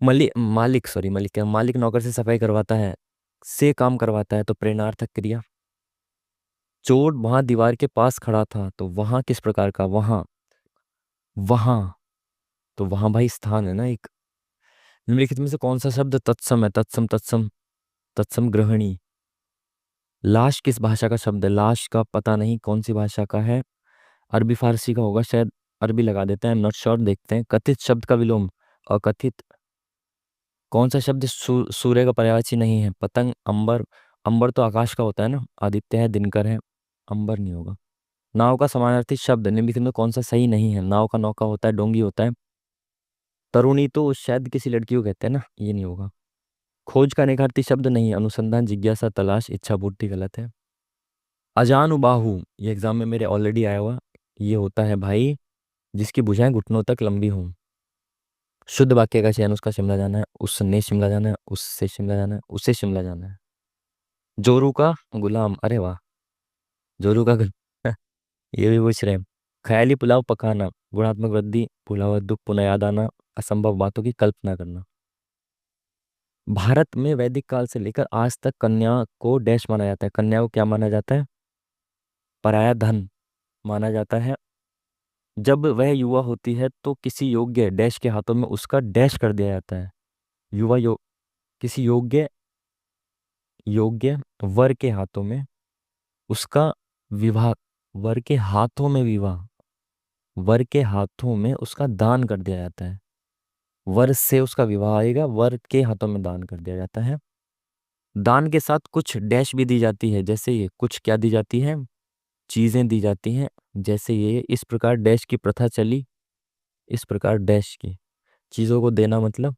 मालिक, सॉरी, मालिक क्या, मालिक नौकर से सफाई करवाता है, से काम करवाता है, तो प्रेरणार्थक क्रिया। चोर वहां दीवार के पास खड़ा था, तो वहां किस प्रकार का? वहां, वहां, तो वहां भाई स्थान है ना एक। निम्नलिखित में से कौन सा शब्द तत्सम है? तत्सम, तत्सम, तत्सम ग्रहणी। लाश किस भाषा का शब्द है? लाश का पता नहीं कौन सी भाषा का है, अरबी फारसी का होगा शायद, अरबी लगा देते हैं, नॉट श्योर, देखते हैं। कथित शब्द का विलोम, अकथित। कौन सा शब्द सूर्य का पर्यायवाची नहीं है? पतंग, अंबर। अंबर तो आकाश का होता है ना, आदित्य है, दिनकर है, अंबर नहीं होगा। नाव का समानार्थी शब्द निम्नलिखित में कौन सा सही नहीं है? नाव का नौका होता है, डोंगी होता है। तरुणी तो शायद किसी लड़की को कहते हैं ना, ये नहीं होगा। खोज का निखारती शब्द नहीं, अनुसंधान, जिज्ञासा, तलाश, इच्छा पूर्ति गलत है। अजानुबाहु, ये एग्जाम में मेरे ऑलरेडी आया हुआ, ये होता है भाई जिसकी भुजाएं घुटनों तक लंबी हों। शुद्ध वाक्य का चयन, उसका शिमला जाना है, उसने शिमला जाना है, उससे शिमला जाना है, उससे शिमला जाना है। जोरू का गुलाम, अरे वाह, जोरू का ये भी पूछ रहे हैं। ख्याली पुलाव पकाना, गुणात्मक वृद्धि, भूला हुआ दुख पुनः याद आना, असंभव बातों की कल्पना करना। भारत में वैदिक काल से लेकर आज तक कन्या को डैश माना जाता है। कन्या को क्या माना जाता है? पराया धन माना जाता है। जब वह युवा होती है तो किसी योग्य डैश के हाथों में उसका डैश कर दिया जाता है। युवा किसी योग्य योग्य वर के हाथों में उसका विवाह, वर के हाथों में विवाह, वर के हाथों में उसका दान कर दिया जाता है। वर से उसका विवाह आएगा, वर के हाथों में दान कर दिया जाता है। दान के साथ कुछ डैश भी दी जाती है, जैसे ये कुछ क्या दी जाती है, चीजें दी जाती हैं। जैसे ये इस प्रकार डैश की प्रथा चली, इस प्रकार डैश की चीजों को देना, मतलब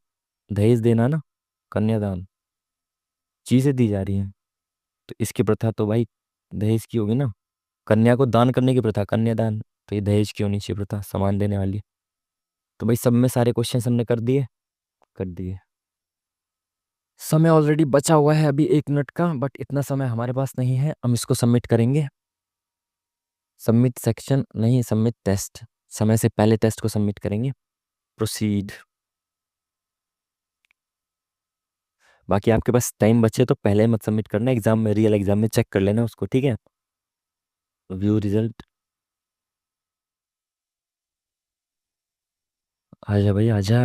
दहेज देना ना, कन्यादान, चीजें दी जा रही हैं। तो इसकी प्रथा तो भाई दहेज की होगी ना। कन्या को दान करने की प्रथा कन्यादान, तो ये दहेज की होनी चाहिए प्रथा, सामान देने वाली। तो भाई सब में सारे क्वेश्चन हमने कर दिए, कर दिए। समय ऑलरेडी बचा हुआ है अभी 1 मिनट का, बट इतना समय हमारे पास नहीं है, हम इसको सबमिट करेंगे। सबमिट सेक्शन नहीं, सबमिट टेस्ट, समय से पहले टेस्ट को सबमिट करेंगे। प्रोसीड। बाकी आपके पास टाइम बचे तो पहले मत सबमिट करना, एग्जाम में, रियल एग्जाम में चेक कर लेना उसको, ठीक है। व्यू रिजल्ट, आजा भाई आजा।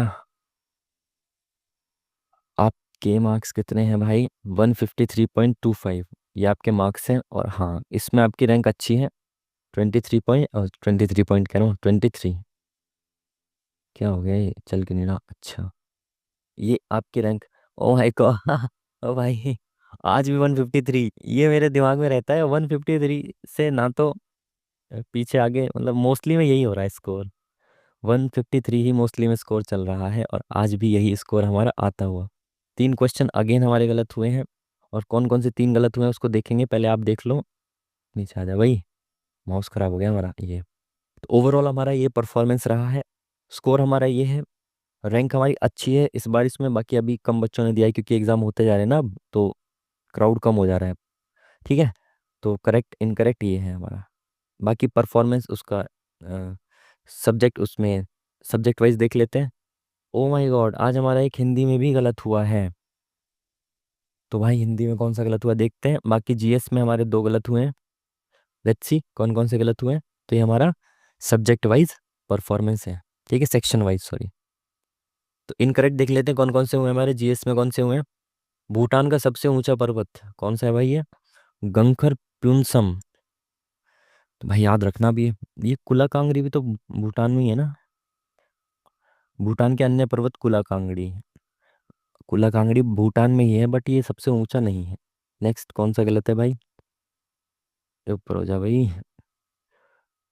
आपके मार्क्स कितने हैं भाई? 153.25, ये आपके मार्क्स हैं। और हाँ, इसमें आपकी रैंक अच्छी है, 23 पॉइंट, 23 पॉइंट कह रहा हूँ, 23। क्या हो गया, ये चल के नहीं रहा, अच्छा। ये आपकी रैंक, ओ माय गॉड ओ भाई, आज भी 153, ये मेरे दिमाग में रहता है 153 से ना तो पीछे आगे, मतलब मोस्टली में यही हो रहा है स्कोर। 153 ही मोस्टली में स्कोर चल रहा है, और आज भी यही स्कोर हमारा आता हुआ। 3 क्वेश्चन अगेन हमारे गलत हुए हैं, और कौन कौन से 3 गलत हुए हैं उसको देखेंगे, पहले आप देख लो। नीचे आ जा भाई, माउस खराब हो गया हमारा ये। तो ओवरऑल हमारा ये परफॉर्मेंस रहा है, स्कोर हमारा ये है। रैंक हमारी अच्छी है इस बार इसमें, बाकी अभी कम बच्चों ने दिया है क्योंकि एग्जाम होते जा रहे हैं ना अब, तो क्राउड कम हो जा रहा है, ठीक है। तो करेक्ट इनकरेक्ट ये है हमारा। बाकी परफॉर्मेंस उसका सब्जेक्ट, उसमें सब्जेक्ट वाइज देख लेते हैं। ओ माय गॉड, आज हमारा एक हिंदी में भी गलत हुआ है। तो भाई हिंदी में कौन सा गलत हुआ देखते हैं। बाकी जीएस में हमारे 2 गलत हुए हैं, लेट्स सी कौन कौन से गलत हुए हैं। तो ये हमारा सब्जेक्ट वाइज परफॉर्मेंस है, ठीक है, सेक्शन वाइज सॉरी। तो इनकरेक्ट देख लेते हैं कौन कौन से हुए हमारे जीएस में, कौन से हुए हैं। भूटान का सबसे ऊंचा पर्वत कौन सा है भाई? ये गंखर प्युनसम। तो भाई याद रखना भी है, ये कुला कांगड़ी भी तो भूटान में ही है ना। भूटान के अन्य पर्वत कुला कांगड़ी, कुला कांगड़ी भूटान में ही है, बट ये सबसे ऊंचा नहीं है। नेक्स्ट कौन सा गलत है भाई? ये ऊपर हो जा भाई।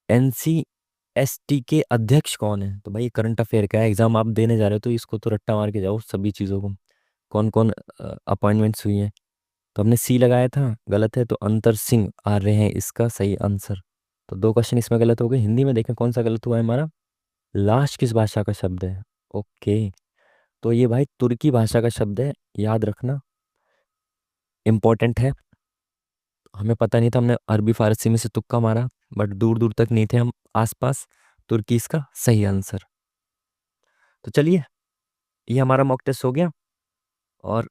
एनसीएसटी के अध्यक्ष कौन है? तो भाई करंट अफेयर का है, एग्जाम आप देने जा रहे हो तो इसको तो रट्टा मार के जाओ सभी चीज़ों को। कौन कौन अपॉइंटमेंट्स हुई है? तो हमने सी लगाया था, गलत है, तो अंतर सिंह आ रहे हैं इसका सही आंसर। तो 2 क्वेश्चन इसमें गलत हो गए। हिंदी में देखें कौन सा गलत हुआ है हमारा। लाश किस भाषा का शब्द है? ओके, तो ये भाई तुर्की भाषा का शब्द है, याद रखना, इम्पोर्टेंट है। हमें पता नहीं था, हमने अरबी फारसी में से तुक्का मारा, बट दूर दूर तक नहीं थे हम आसपास। तुर्की इसका सही आंसर। तो चलिए, ये हमारा मॉक टेस्ट हो गया, और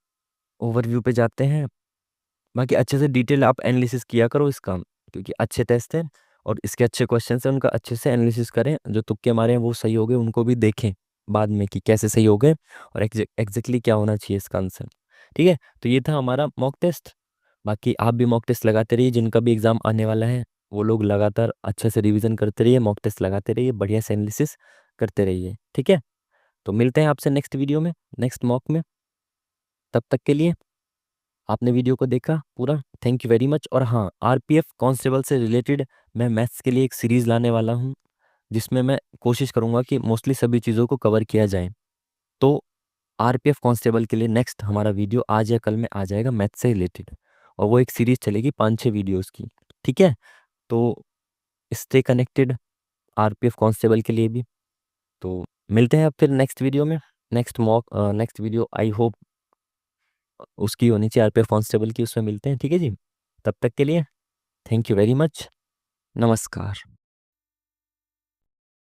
ओवरव्यू पे जाते हैं। बाकी अच्छे से डिटेल आप एनालिसिस किया करो इसका, क्योंकि अच्छे टेस्ट हैं और इसके अच्छे क्वेश्चन हैं, उनका अच्छे से एनालिसिस करें। जो तुक्के मारे हैं वो सही हो गए, उनको भी देखें बाद में कि कैसे सही हो गए, और एग्जैक्टली क्या होना चाहिए इसका आंसर, ठीक है। तो ये था हमारा मॉक टेस्ट। बाकी आप भी मॉक टेस्ट लगाते रहिए, जिनका भी एग्जाम आने वाला है वो लोग लगातार अच्छे से रिवीजन करते रहिए, मॉक टेस्ट लगाते रहिए, बढ़िया से एनालिसिस करते रहिए, ठीक है। तो मिलते हैं आपसे नेक्स्ट वीडियो में, नेक्स्ट मॉक में। तब तक के लिए आपने वीडियो को देखा पूरा, थैंक यू वेरी मच। और हाँ, आरपीएफ कांस्टेबल से रिलेटेड मैं मैथ्स के लिए एक सीरीज लाने वाला हूँ, जिसमें मैं कोशिश करूँगा कि मोस्टली सभी चीज़ों को कवर किया जाए। तो आरपीएफ कांस्टेबल के लिए नेक्स्ट हमारा वीडियो आज या कल में आ जाएगा मैथ्स से रिलेटेड, और वो एक सीरीज चलेगी 5-6 वीडियोस की, ठीक है। तो स्टे कनेक्टेड आरपीएफ कांस्टेबल के लिए भी। तो मिलते हैं अब फिर नेक्स्ट वीडियो में। नेक्स्ट वीडियो आई होप उसकी होनी चाहिए, आरपीएफ कांस्टेबल की, उसमें मिलते हैं, ठीक है जी। तब तक के लिए थैंक यू वेरी मच, नमस्कार।